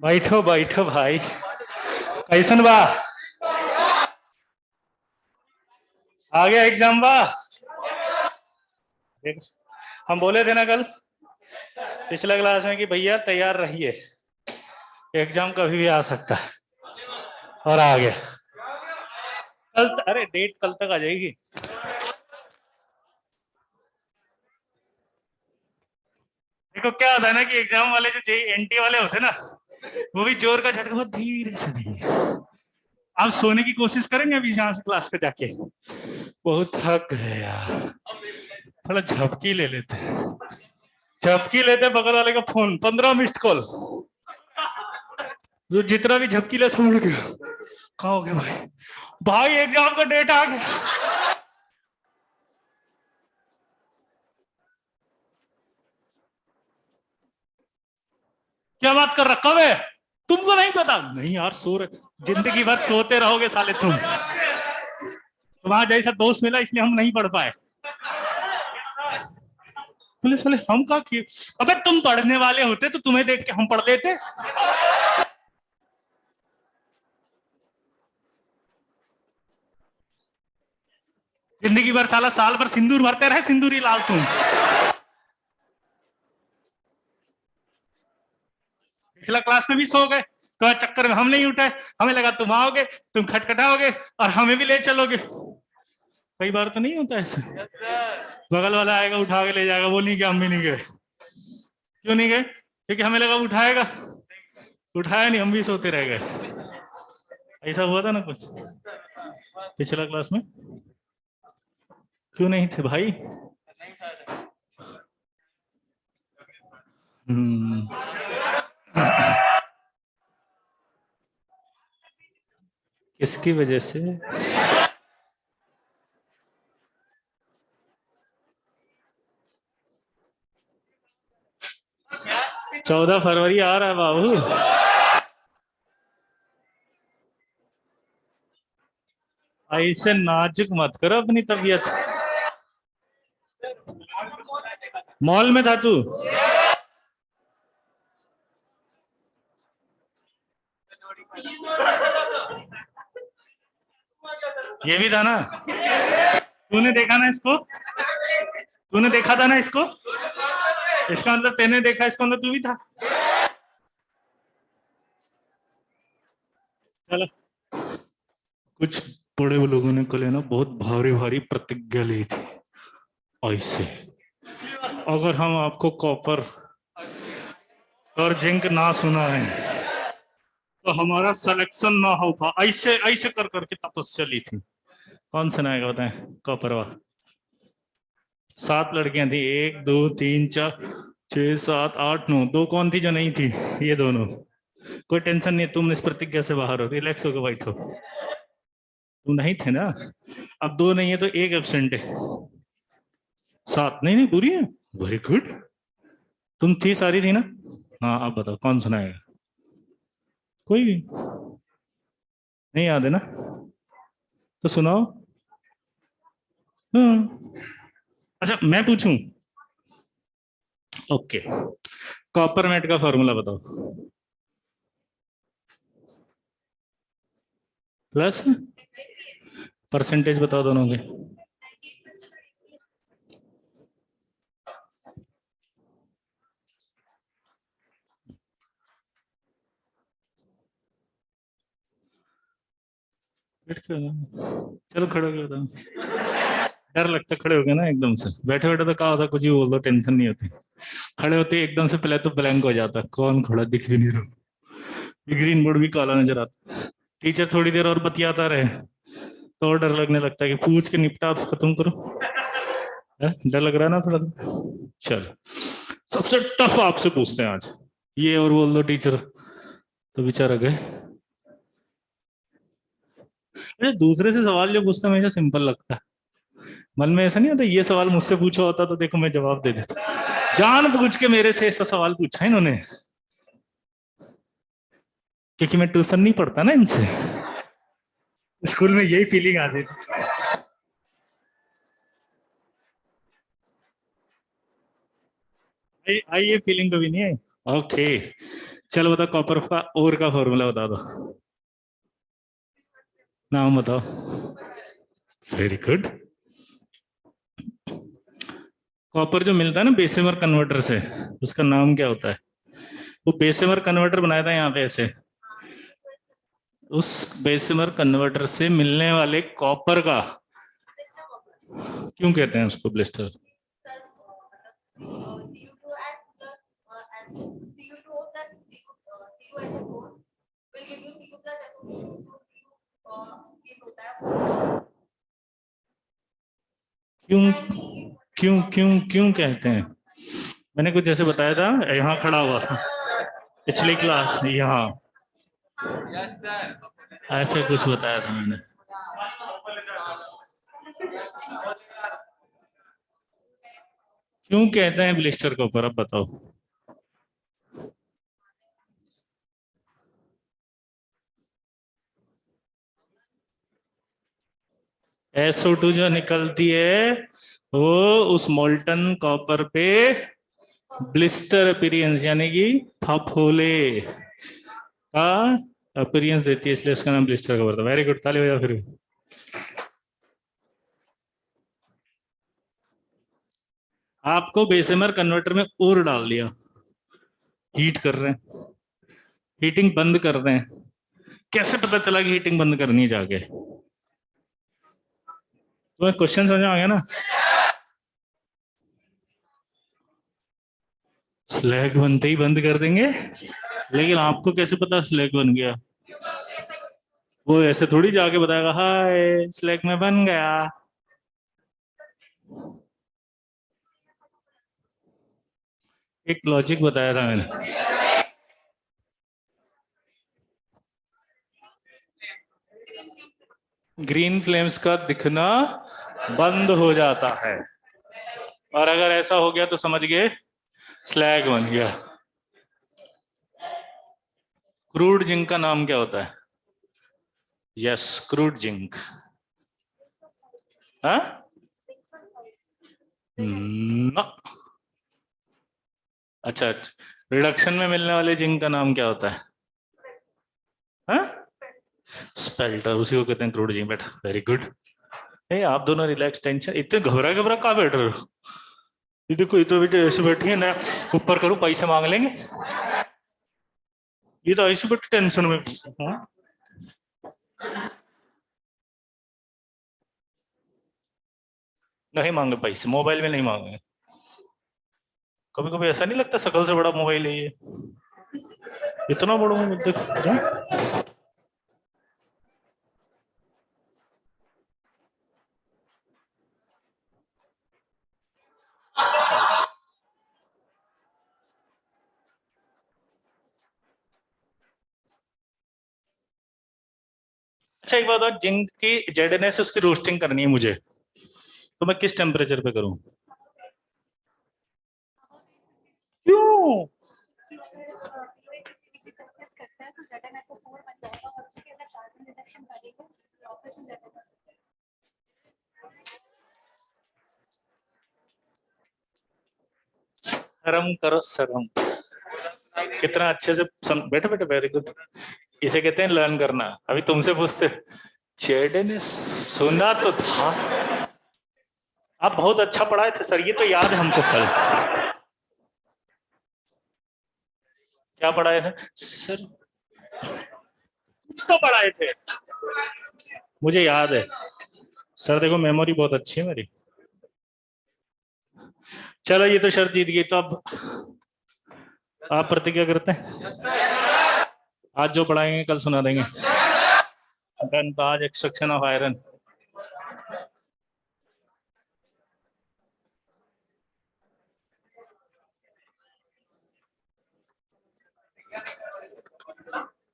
बैठो बैठो भाई, कैसन बा? आ गया एग्जाम बा? हम बोले थे ना कल पिछले क्लास में कि भैया तैयार रहिए, एग्जाम कभी भी आ सकता है। और आ गया कल। अरे डेट कल तक आ जाएगी। देखो क्या होता है ना कि एग्जाम वाले जो एनटी वाले होते हैं ना, वो भी जोर का झटका बहुत धीरे से देंगे। आप सोने की कोशिश करेंगे अभी यहाँ से क्लास पे जाके? बहुत थक गए यार, थोड़ा झपकी ले लेते हैं। झपकी लेते बगल वाले का फोन, 15 मिस्ड कॉल, जो जितना भी झपकी ले समझ गया। कहा हो गया भाई? भाई एग्जाम का डेट आ गया। क्या बात कर रहा, कब है? तुमको नहीं पता? नहीं यार, सो रहे, जिंदगी भर सोते रहोगे साले तुम। तुम्हारा जैसा दोस्त मिला इसलिए हम नहीं पढ़ पाए। बोले साले हम क्या किए? अबे तुम पढ़ने वाले होते तो तुम्हें देख के हम पढ़ लेते। जिंदगी भर साल भर सिंदूर भरते रहे, सिंदूरी लाल तुम। पिछला क्लास में भी सो गए, तो चक्कर में हम नहीं उठे, हमें लगा तुम आओगे, तुम खटखटाओगे और हमें भी ले चलोगे। कई बार तो नहीं होता ऐसे, बगल वाला आएगा उठा के ले जाएगा, वो नहीं गया, हम भी नहीं गए। क्यों नहीं गए? क्योंकि हमें लगा उठाएगा, उठाया नहीं, हम भी सोते रह गए। ऐसा हुआ था ना कुछ पिछला क्लास में? क्यों नहीं थे भाई? किसकी वजह से? 14 फरवरी आ रहा है बाबू। ऐसे नाजुक मत करो अपनी तबीयत। मॉल में था तू? ये भी था ना? तूने देखा ना इसको? तूने देखा था ना इसको? इसका मतलब तेने देखा, इसका मतलब तू भी था। चलो, कुछ बड़े लोगों ने कल है ना बहुत भारी भारी प्रतिज्ञा ली थी। ऐसे अगर हम आपको कॉपर और जिंक ना सुना है तो हमारा सिलेक्शन ना होगा, ऐसे ऐसे कर करके तपस्या ली थी। कौन सुनाएगा बताएं? कॉपरवा 7 लड़कियां थी, 1 2 3 4 6 7 8 9, 2 कौन थी जो नहीं थी? ये दोनों। कोई टेंशन नहीं, तुम इस प्रतिज्ञा से बाहर हो, रिलैक्स होकर बैठो। तुम नहीं थे ना? अब 2 नहीं है तो 1 एब्सेंट है। 7 नहीं, नहीं पूरी है। Very good. तुम थी, सारी थी ना? हाँ, अब बताओ कौन सुनाएगा? कोई भी नहीं याद है ना? तो सुनाओ। हाँ। अच्छा मैं पूछूं? ओके, कॉपरमेट का फॉर्मूला बताओ। प्लस परसेंटेज बताओ दोनों के। चलो खड़े हो गए बताओ। डर लगता खड़े हो गए ना एकदम से? बैठे बैठे तो क्या होता, कुछ भी बोल दो, टेंशन नहीं होती। खड़े होते एकदम से पहले तो ब्लैंक हो जाता, कौन खड़ा दिख भी नहीं रहा, ग्रीन बोर्ड भी काला नजर आता। टीचर थोड़ी देर और बतियाता रहे तो और डर लगने लगता है कि पूछ के निपटा तो खत्म करो। डर लग रहा है ना थोड़ा तो? चलो, सबसे टफ आपसे पूछते हैं आज। ये और बोल दो टीचर तो बेचारा गए। अरे दूसरे से सवाल जो पूछता है हमेशा सिंपल लगता है, मन में ऐसा नहीं होता ये सवाल मुझसे पूछा होता तो देखो मैं जवाब दे देता। जान पूछ के मेरे से ऐसा सवाल पूछा है इन्होंने, क्योंकि मैं ट्यूशन नहीं पढ़ता ना इनसे। स्कूल में यही फीलिंग आती थी। आई ये फीलिंग कभी नहीं है। ओके, चलो बताओ, कॉपर का और का फॉर्मूला बता दो। नाम बताओ। Very good. कॉपर जो मिलता है ना बेसेमर कन्वर्टर से, उसका नाम क्या होता है? वो बेसेमर कन्वर्टर बनाया था यहाँ पे ऐसे, उस बेसेमर कन्वर्टर से मिलने वाले कॉपर का क्यों कहते हैं उसको ब्लिस्टर? क्यों क्यों क्यों क्यों कहते हैं? मैंने कुछ ऐसे बताया था, यहाँ खड़ा हुआ था पिछली क्लास, यहाँ ऐसे कुछ बताया था मैंने। क्यों कहते हैं ब्लिस्टर के ऊपर, अब बताओ। SO2 जो निकलती है वो उस मोल्टन कॉपर पे ब्लिस्टर अपीरियंस यानी कि फफोले का अपीरियंस देती है, इसलिए उसका नाम ब्लिस्टर कॉपर था। वेरी गुड, ताली बजाओ फिर भी। आपको बेसेमर कन्वर्टर में और डाल दिया, हीट कर रहे हैं, हीटिंग बंद कर रहे हैं। कैसे पता चला कि हीटिंग बंद करनी है जाके? तो क्वेश्चन समझ में आ गया ना? स्लैग बनते ही बंद कर देंगे, लेकिन आपको कैसे पता स्लैग बन गया? वो ऐसे थोड़ी जाके बताएगा हाय स्लैग में बन गया। एक लॉजिक बताया था मैंने, ग्रीन फ्लेम्स का दिखना बंद हो जाता है, और अगर ऐसा हो गया तो समझ गए स्लैग बन गया। क्रूड जिंक का नाम क्या होता है? Yes, crude zinc. हाँ, ना। अच्छा, रिडक्शन में मिलने वाले जिंक का नाम क्या होता है? हाँ, स्पेल्टर, उसी को कहते हैं क्रूड जिंक। बेटा वेरी गुड। नहीं, आप दोनों रिलैक्स, टेंशन इतने घबरा घबरा कहाँ बैठ रहे हो? ये देखो, ये तो बेटे ऐसे बैठी है ना, ऊपर करूँ पैसे मांग लेंगे। ये तो ऐसे बैठे टेंशन में। हाँ? नहीं मांगे पैसे, मोबाइल में नहीं मांगे। कभी कभी ऐसा नहीं लगता शकल से बड़ा मोबाइल है ये, इतना बड़ा मोबाइल देखो। अच्छा एक बात और, जिंक की जेडनेस उसकी रोस्टिंग करनी है मुझे, तो मैं किस टेम्परेचर पे करूं? क्यों? शर्म करो शर्म। कितना अच्छे से बैठे बैठे, वेरी गुड। इसे कहते हैं लर्न करना। अभी तुमसे पूछते जेडनेस, सुना तो था, आप बहुत अच्छा पढ़ाए थे सर, ये तो याद है हमको। कल क्या पढ़ाए थे सर? कुछ तो पढ़ाए थे, मुझे याद है सर। देखो मेमोरी बहुत अच्छी है मेरी। चलो ये तो शर्त जीत गई, तो अब आप प्रतिज्ञा करते हैं, आज जो पढ़ाएंगे कल सुना देंगे। डन, तो आज एक्सट्रैक्शन ऑफ आयरन।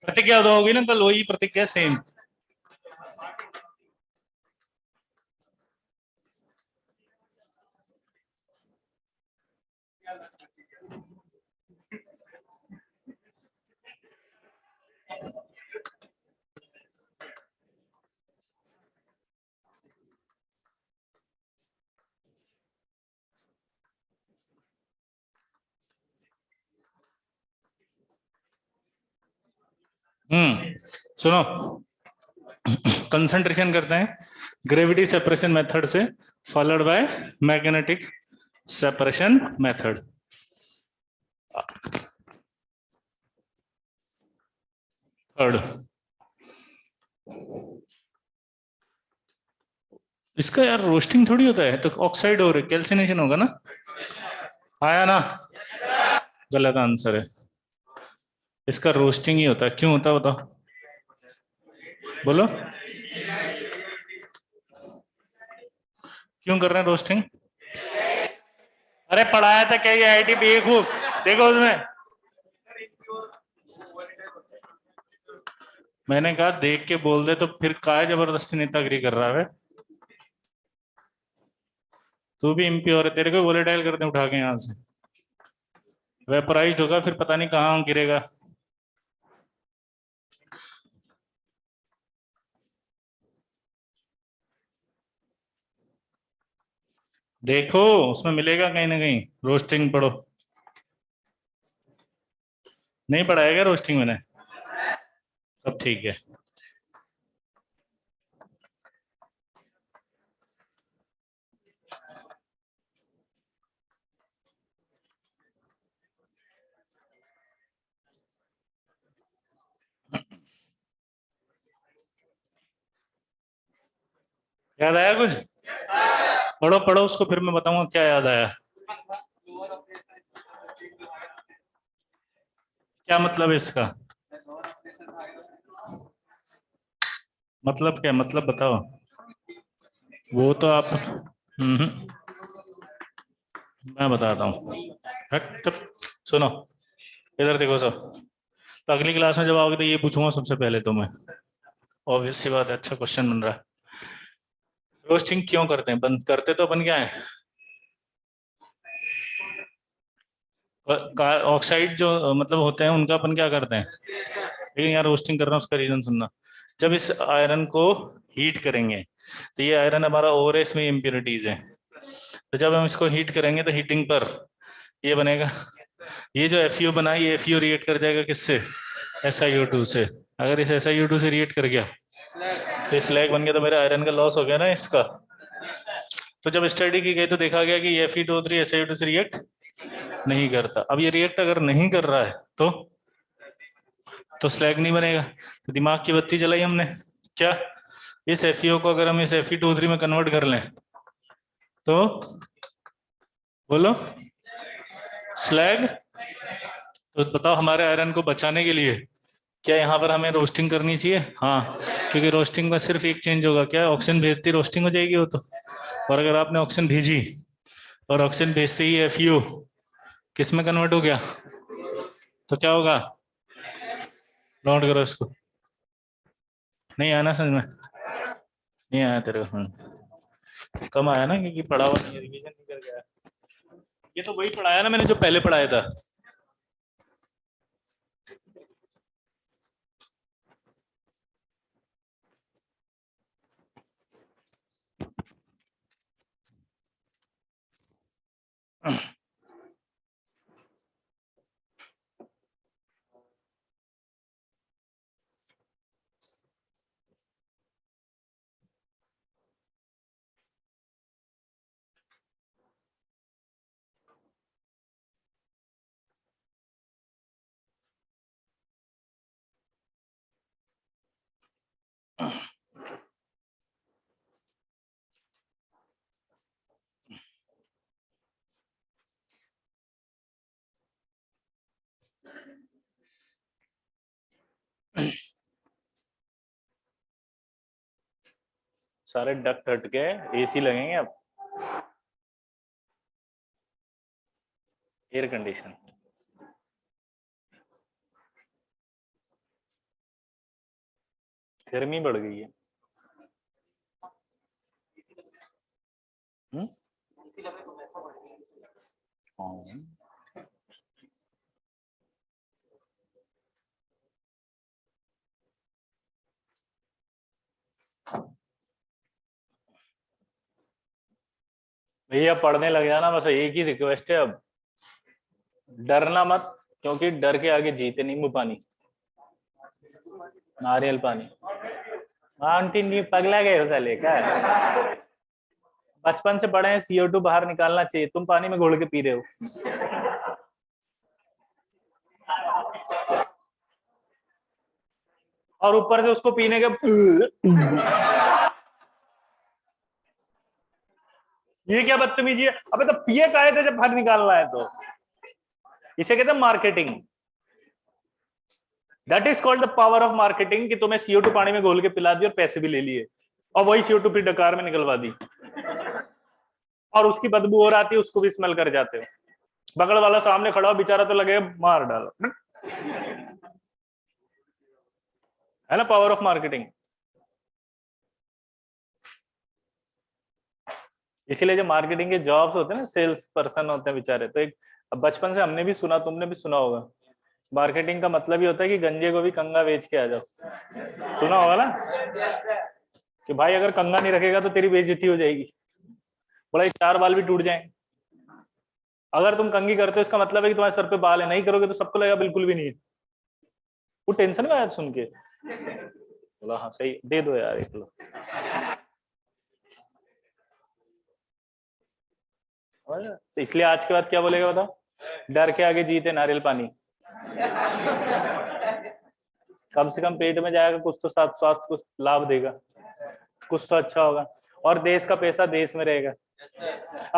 प्रतिज्ञा तो होगी ना कल, वही प्रतिज्ञा सेम। सुनो, कंसंट्रेशन करते हैं ग्रेविटी सेपरेशन मेथड से, followed by magnetic separation method. Third, इसका यार रोस्टिंग थोड़ी होता है, तो ऑक्साइड हो रहा है, कैल्सिनेशन होगा ना। आया ना? गलत आंसर है, इसका रोस्टिंग ही होता है। क्यों होता है बताओ, बोलो। क्यों कर रहे हैं रोस्टिंग? अरे पढ़ाया था क्या ये आईटी बेवकूफ? देखो उसमें मैंने कहा देख के बोल दे, तो फिर काय जबरदस्ती नेतागिरी कर रहा है? तू भी इम्प्योर है, तेरे को वोलेटाइल कर दे उठा के यहाँ से, वेपराइज्ड होगा फिर पता नहीं कहाँ गिरेगा। देखो उसमें मिलेगा कहीं ना कहीं, रोस्टिंग पढ़ो। नहीं पढ़ाया क्या रोस्टिंग मैंने? सब ठीक है। याद आया कुछ? पढ़ो पढ़ो उसको, फिर मैं बताऊंगा क्या याद आया। क्या मतलब है इसका? मतलब क्या मतलब बताओ। वो तो आप मैं बताता हूँ। हट हट, सुनो, इधर देखो सब। तो अगली क्लास में जब आओगे तो ये पूछूंगा सबसे पहले तो मैं। ऑब्वियस सी बात है, अच्छा क्वेश्चन बन रहा है। रोस्टिंग क्यों करते हैं? बंद करते तो अपन क्या है, ऑक्साइड जो मतलब होते हैं उनका अपन क्या करते हैं। लेकिन यार रोस्टिंग कर रहा हूँ उसका रीजन सुनना। जब इस आयरन को हीट करेंगे तो ये आयरन हमारा और है, इसमें इम्प्योरिटीज है। तो जब हम इसको हीट करेंगे तो हीटिंग पर ये बनेगा, ये जो एफ बना है, ये एफ रिएक्ट कर जाएगा किससे? SiO2 से। अगर इस SiO2 से रिएक्ट कर गया तो स्लैग बन गया, तो मेरा आयरन का लॉस हो गया ना इसका। तो जब स्टडी की गई तो देखा गया कि ये Fe2O3 SiO2 से रिएक्ट नहीं करता। अब ये रिएक्ट अगर नहीं कर रहा है तो स्लैग नहीं बनेगा। तो दिमाग की बत्ती जलाई हमने क्या, इस FeO को अगर हम इस Fe2O3 में कन्वर्ट कर लें तो बोलो स्लैग। तो बताओ हमारे आयरन को बचाने के लिए क्या यहाँ पर हमें रोस्टिंग करनी चाहिए? हाँ, क्योंकि रोस्टिंग में सिर्फ एक चेंज होगा, क्या ऑक्सीजन भेजती रोस्टिंग हो जाएगी वो तो। और अगर आपने ऑक्सीजन भेजी और ऑक्सीजन भेजते ही FeO किस में कन्वर्ट हो गया तो क्या होगा? नोट करो इसको। नहीं आया ना समझ में? नहीं आया तेरे को समझ? कम आया ना, क्योंकि पढ़ा हुआ नहीं, रिवीजन नहीं कर गया। ये तो वही पढ़ाया ना मैंने जो पहले पढ़ाया था। सारे डक्ट हट के AC लगेंगे अब, एयर कंडीशन। गर्मी बढ़ गई है। हम्म? हाँ। भैया पढ़ने लग जाना, बस एक ही रिक्वेस्ट है अब, डरना मत, क्योंकि डर के आगे जीते नींबू पानी, नारियल पानी। आंटी नी पगला गए हो साले का। बचपन से पढ़े हैं CO2 बाहर निकालना चाहिए, तुम पानी में घोल के पी रहे हो। और ऊपर से उसको पीने के ये क्या बदतमीजी है? अबे तो पिए काहे थे जब बाहर निकालना है तो। इसे कहते हैं marketing. That is called the power of marketing, कि तुम्हें CO2 पानी में घोल के पिला दी और पैसे भी ले लिए, और वही CO2 फिर डकार में निकलवा दी। और उसकी बदबू और आती है, उसको भी स्मेल कर जाते हो। बगल वाला सामने खड़ा हो बेचारा तो लगेगा मार डालो, है ना पावर ऑफ मार्केटिंग। इसीलिए जो मार्केटिंग के जॉब्स होते हैं ना, सेल्स पर्सन होते हैं बेचारे, तो एक अब बचपन से हमने भी सुना, तुमने भी सुना होगा, मार्केटिंग का मतलब ही होता है कि गंजे को भी कंगा बेच के आ जाओ। सुना होगा ना कि भाई अगर कंगा नहीं रखेगा तो तेरी बेइज्जती हो जाएगी, बोला 4 बाल भी टूट जाएंगे। अगर तुम कंगी करते हो इसका मतलब है कि तुम्हारे सर पे बाल है, नहीं करोगे तो सबको लगेगा बिल्कुल भी नहीं है। वो टेंशन में आया सुन के, बोला हाँ सही, दे दो यार एक लो। तो इसलिए आज के बाद क्या बोलेगा बताओ, डर के आगे जीते नारियल पानी। कम से कम पेट में जाएगा कुछ तो, साथ स्वास्थ्य को लाभ देगा, कुछ तो अच्छा होगा, और देश का पैसा देश में रहेगा।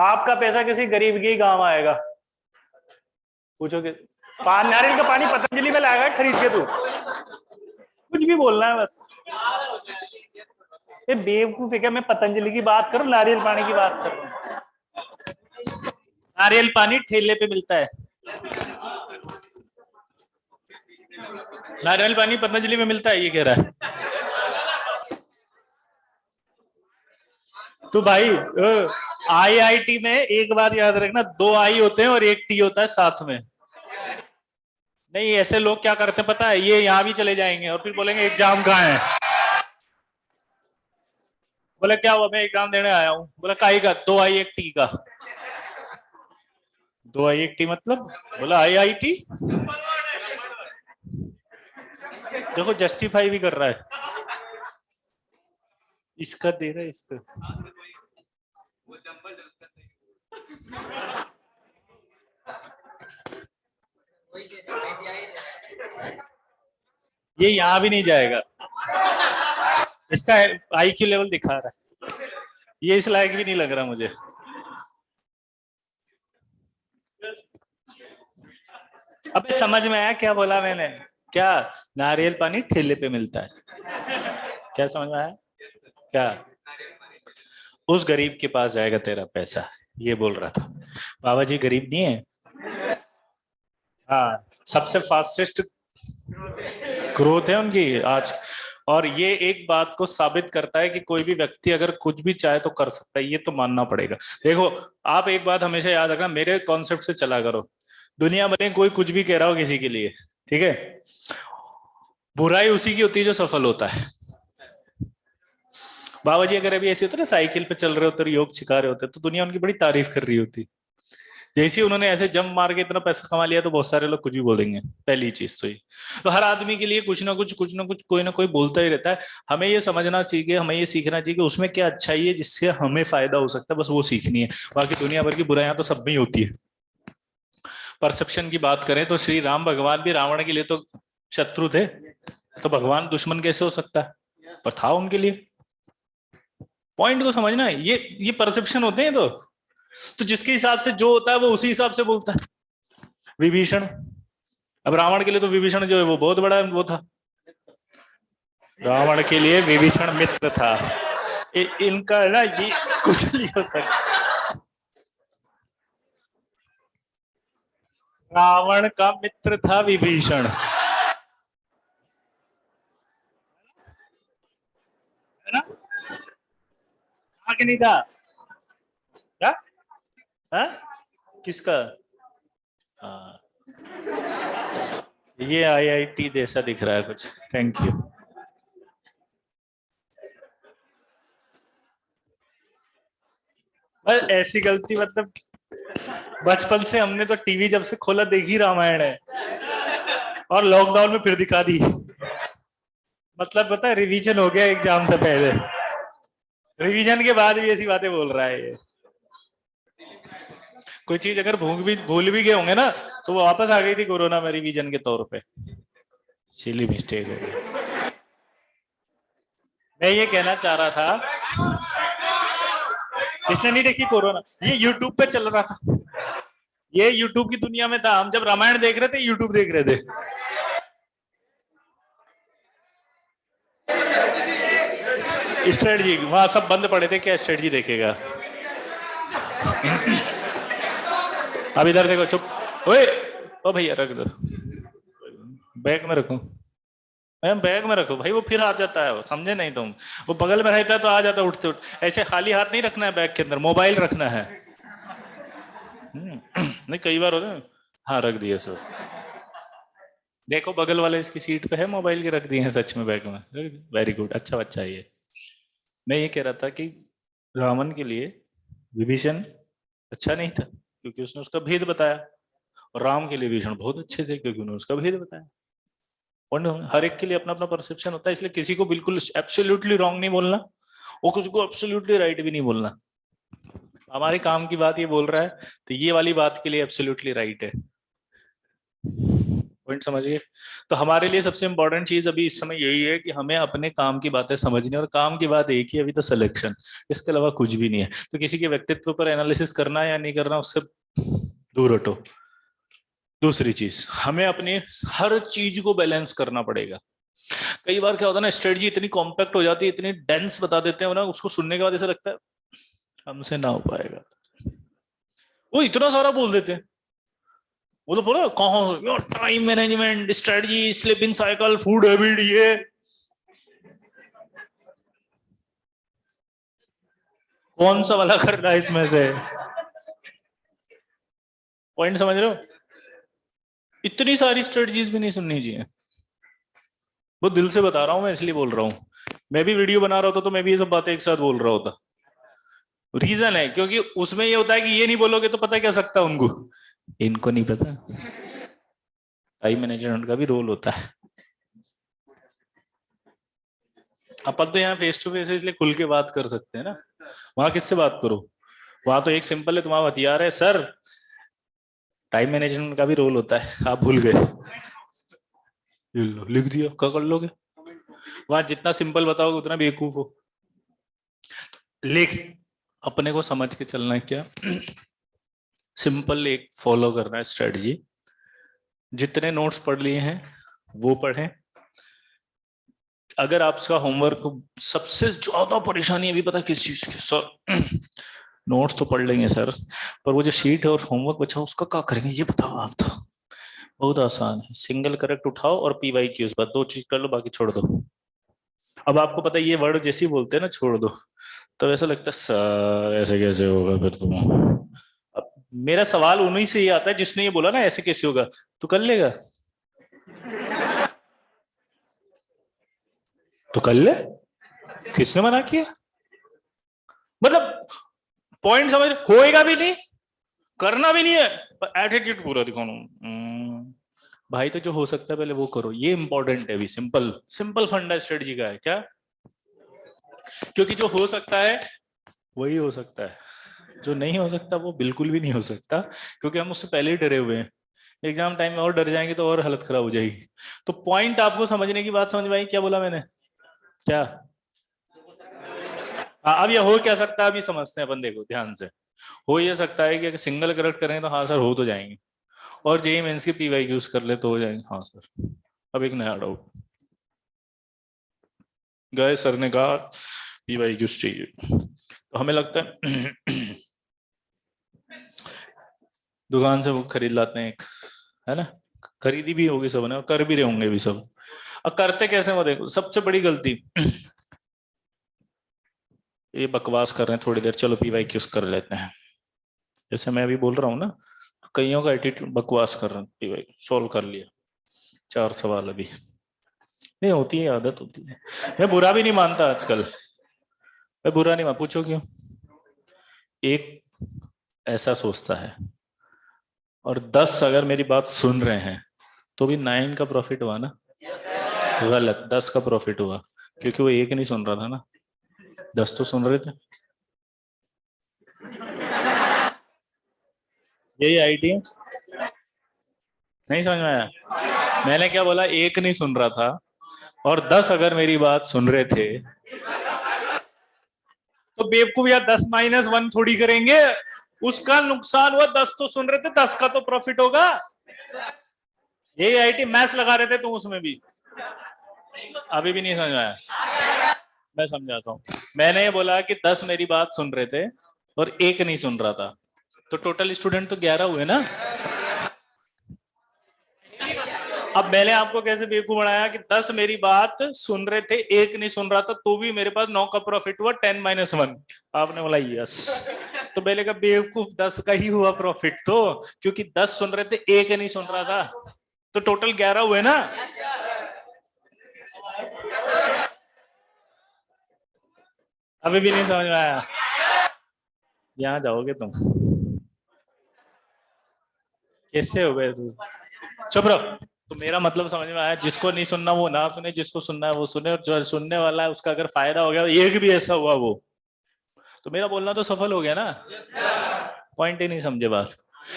आपका पैसा किसी गरीब के ही गांव आएगा। पूछोगे नारियल का पानी पतंजलि में लाएगा खरीद के तू, कुछ भी बोलना है बस। ये बेवकूफ है क्या, मैं पतंजलि की बात करूं नारियल पानी की बात कर रहा हूं। नारियल पानी ठेले पे मिलता है, नारियल पानी पतंजलि में मिलता है, ये कह रहा है। तो भाई आईआईटी में एक बात याद रखना, 2 आई होते हैं और 1 टी होता है साथ में। नहीं ऐसे लोग क्या करते हैं पता है, ये यहां भी चले जाएंगे और फिर बोलेंगे एग्जाम कहाँ है। बोले क्या हुआ, मैं एग्जाम देने आया हूँ। बोला काई का, 2 आई 1 टी का। 2 आई 1 टी मतलब, बोला आईआईटी। देखो जस्टिफाई भी कर रहा है, इसका दे रहा है इसका। ये यहां भी नहीं जाएगा, इसका आईक्यू लेवल दिखा रहा है, ये इस लायक भी नहीं लग रहा मुझे। अबे समझ में आया क्या बोला मैंने, क्या नारियल पानी ठेले पे मिलता है, क्या समझ में आया क्या, उस गरीब के पास जाएगा तेरा पैसा, ये बोल रहा था। बाबा जी गरीब नहीं है, हाँ सबसे फास्टेस्ट ग्रोथ है उनकी आज। और ये एक बात को साबित करता है कि कोई भी व्यक्ति अगर कुछ भी चाहे तो कर सकता है, ये तो मानना पड़ेगा। देखो आप एक बात हमेशा याद रखना, मेरे कॉन्सेप्ट से चला करो, दुनिया भर में कोई कुछ भी कह रहा हो किसी के लिए, ठीक है, बुराई उसी की होती है जो सफल होता है। बाबा जी अगर अभी ऐसे होते ना, साइकिल पे चल रहे होते और योग सिखा रहे होते तो दुनिया उनकी बड़ी तारीफ कर रही होती। जैसे उन्होंने ऐसे जंप मार के इतना पैसा कमा लिया तो बहुत सारे लोग कुछ भी बोलेंगे, पहली चीज तो ये। तो हर आदमी के लिए कुछ ना कुछ कोई ना कोई बोलता ही रहता है। हमें ये समझना चाहिए, हमें ये सीखना चाहिए कि उसमें क्या अच्छाई है जिससे हमें फायदा हो सकता है, बस वो सीखनी है। बाकी दुनिया भर की बुराइयां तो सब में ही होती है। परसेप्शन की बात करें तो श्री राम भगवान भी रावण के लिए तो शत्रु थे, तो भगवान दुश्मन कैसे हो सकता है, पर था उनके लिए। पॉइंट को समझना, ये परसेप्शन होते हैं। तो जिसके हिसाब से जो होता है वो उसी हिसाब से बोलता है। विभीषण, अब रावण के लिए तो विभीषण जो है वो बहुत बड़ा वो था, रावण के लिए विभीषण मित्र था। इनका ना ये कुछ नहीं हो सकता। रावण का मित्र था विभीषण, है ना, आगे नहीं था क्या, हा? किसका, हाँ ये आईआईटी जैसा दिख रहा है कुछ, थैंक यू। बस ऐसी गलती मतलब, बचपन से हमने तो टीवी जब से खोला देखी रामायण है, और लॉकडाउन में फिर दिखा दी। मतलब पता है रिवीजन हो गया एग्जाम से पहले, रिवीजन के बाद भी ऐसी बातें बोल रहा है ये। कोई चीज अगर भूल भी गए होंगे ना, तो वो वापस आ गई थी कोरोना में रिवीजन के तौर पे। सिली मिस्टेक हो गई। मैं ये कहना चाह रहा था, इसने नहीं देखी कोरोना, ये यूट्यूब पे चल रहा था, ये यूट्यूब की दुनिया में था। हम जब रामायण देख रहे थे यूट्यूब देख रहे थे। स्ट्रेटजी वहां सब बंद पड़े थे, क्या स्ट्रेटजी देखेगा। अब इधर देखो, चुप। ओए, ओ भैया रख दो, बैग में रखो। मैम बैग में रखो भाई, वो फिर आ जाता है, वो समझे नहीं तुम। वो बगल में रहता है तो आ जाता है उठते उठ। ऐसे खाली हाथ नहीं रखना है बैग के अंदर, मोबाइल रखना है। नहीं कई बार होता है। हाँ रख दिए सर। देखो बगल वाले इसकी सीट पे है, मोबाइल के रख दिए हैं सच में बैग में। वेरी गुड, अच्छा बच्चा है ये। मैं ये कह रहा था कि रावण के लिए विभीषण अच्छा नहीं था क्योंकि उसने उसका भेद बताया, और राम के लिए विभीषण बहुत अच्छे थे क्योंकि उन्होंने उसका भेद बताया। और हर एक के लिए अपना अपना परसेप्शन होता है, इसलिए किसी को बिल्कुल एब्सोल्युटली रॉन्ग नहीं बोलना और किसी को एब्सोल्युटली राइट भी नहीं बोलना। हमारे काम की बात ये बोल रहा है तो ये वाली बात के लिए एब्सोल्युटली राइट है। पॉइंट समझिए। तो हमारे लिए सबसे इंपॉर्टेंट चीज अभी इस समय यही है कि हमें अपने काम की बातें समझनी, और काम की बात एक ही अभी तो सिलेक्शन, इसके अलावा कुछ भी नहीं है। तो किसी के व्यक्तित्व पर एनालिसिस करना या नहीं करना उससे दूर हटो। दूसरी चीज, हमें अपनी हर चीज को बैलेंस करना पड़ेगा। कई बार क्या होता है ना, स्ट्रेटजी इतनी कॉम्पैक्ट हो जाती है, इतनी डेंस बता देते हैं ना, उसको सुनने के बाद ऐसा लगता है हमसे ना हो पाएगा। वो इतना सारा बोल देते हैं, वो तो बोला कहाँ time management, strategy, sleeping cycle, food habit, ये कौन सा वाला करना है इसमें से। पॉइंट समझ रहे हो? इतनी सारी स्ट्रेटजीज भी नहीं सुननी चाहिए। वो दिल से बता रहा हूं मैं, इसलिए बोल रहा हूँ। मैं भी वीडियो बना रहा होता तो मैं भी ये सब बातें एक साथ बोल रहा होता। रीजन है क्योंकि उसमें ये होता है कि ये नहीं बोलोगे तो पता क्या सकता है उनको, इनको नहीं पता टाइम मैनेजमेंट का भी रोल होता है। अपन तो यहाँ फेस टू फेस है इसलिए खुल के बात कर सकते हैं ना, वहां किससे बात करो? वहां तो एक सिंपल है, तुम्हारा हथियार है सर, टाइम मैनेजमेंट का भी रोल होता है, आप भूल गए, ये लो लिख दिया, क्या कर लोगे? वहां जितना सिंपल बताओगे उतना बेवकूफ हो। लिख, अपने को समझ के चलना है क्या, सिंपल एक फॉलो करना है स्ट्रेटजी। जितने नोट्स पढ़ लिए हैं वो पढ़ें। अगर आपका होमवर्क, सबसे ज्यादा परेशानी अभी पता किस चीज की सर, नोट्स तो पढ़ लेंगे सर, पर वो जो शीट है और होमवर्क बचा उसका क्या करेंगे ये बताओ आप तो। बहुत आसान है, सिंगल करेक्ट उठाओ और पीवाई क्यूज, बस दो चीज कर लो, बाकी छोड़ दो। अब आपको पता है ये वर्ड जैसे ही बोलते हैं ना छोड़ दो, तो ऐसा लगता है सर ऐसे कैसे होगा फिर तुम। अब मेरा सवाल उन्हीं से ही आता है जिसने ये बोला ना ऐसे कैसे होगा, तू कर लेगा तो कर ले, किसने मना किया? मतलब पॉइंट समझ, होएगा भी नहीं, करना भी नहीं है, पर एटीट्यूड पूरा दिखाना। भाई तो जो हो सकता है पहले वो करो, ये इंपॉर्टेंट है अभी। सिंपल सिंपल फंडा स्ट्रेटजी का है क्या, क्योंकि जो हो सकता है वही हो सकता है, जो नहीं हो सकता वो बिल्कुल भी नहीं हो सकता, क्योंकि हम उससे पहले ही डरे हुए हैं। एग्जाम टाइम में और डर जाएंगे तो और हालत खराब हो जाएगी। तो पॉइंट आपको समझने की बात समझ में आई क्या बोला मैंने? क्या? अब ये हो क्या सकता है अभी समझते हैं अपन, देखो ध्यान से। हो ये सकता है कि अगर सिंगल करेक्ट करें तो हाँ सर हो तो जाएंगे, और जेई मेंस की पीवाई यूज कर ले तो हो जाएंगे हाँ सर। अब एक नया डाउट, गए सर ने कहा पीवाई यूज चाहिए, तो हमें लगता है दुकान से वो खरीद लाते हैं एक, है ना, खरीदी भी होगी सब ने और कर भी रहे होंगे भी सब। अब करते कैसे वो देखो, सबसे बड़ी गलती ये बकवास कर रहे हैं थोड़ी देर, चलो पीवाई क्यूज कर लेते हैं, जैसे मैं अभी बोल रहा हूँ ना, तो कईयों का एटीट्यूड बकवास कर रहे हैं, पीवाई सोल्व कर लिया, 4 सवाल अभी। नहीं होती है, आदत होती है। मैं बुरा भी नहीं मानता आजकल, मैं बुरा नहीं मान, पूछो क्यों? एक ऐसा सोचता है और 10 अगर मेरी बात सुन रहे हैं तो भी 9 का प्रॉफिट हुआ ना? गलत, 10 का प्रॉफिट हुआ, क्योंकि वो एक नहीं सुन रहा था ना, 10 तो सुन रहे थे। यही आईटी है, नहीं समझ में आया? मैंने क्या बोला, एक नहीं सुन रहा था और 10 अगर मेरी बात सुन रहे थे, तो बेवकूफ यार 10 - 1 थोड़ी करेंगे, उसका नुकसान हुआ, 10 तो सुन रहे थे, 10 का तो प्रॉफिट होगा। यही आईटी मैथ्स लगा रहे थे तुम उसमें भी, अभी भी नहीं समझ में आया? मैं समझाता हूँ। मैंने बोला कि 10 मेरी बात सुन रहे थे और एक नहीं सुन रहा था, तो टोटल स्टूडेंट तो 11 हुए ना। अब मैंने आपको कैसे बेवकूफ बनाया कि 10 मेरी बात सुन रहे थे, एक नहीं सुन रहा था, तो भी मेरे पास 9 का प्रॉफिट हुआ 10 - 1। आपने बोला यस। तो मैंने कहा बेवकूफ 10 का ही हुआ प्रॉफिट, तो क्योंकि 10 सुन रहे थे, एक नहीं सुन रहा था, तो टोटल 11 हुए ना। अभी भी नहीं समझ में आया? यहाँ जाओगे तुम, कैसे हो गए तू? चुप रहो। तो मेरा मतलब समझ में आया, जिसको नहीं सुनना वो ना सुने, जिसको सुनना है वो सुने, और जो सुनने वाला है उसका अगर फायदा हो गया, एक भी ऐसा हुआ वो, तो मेरा बोलना तो सफल हो गया ना। पॉइंट ही नहीं समझे बात।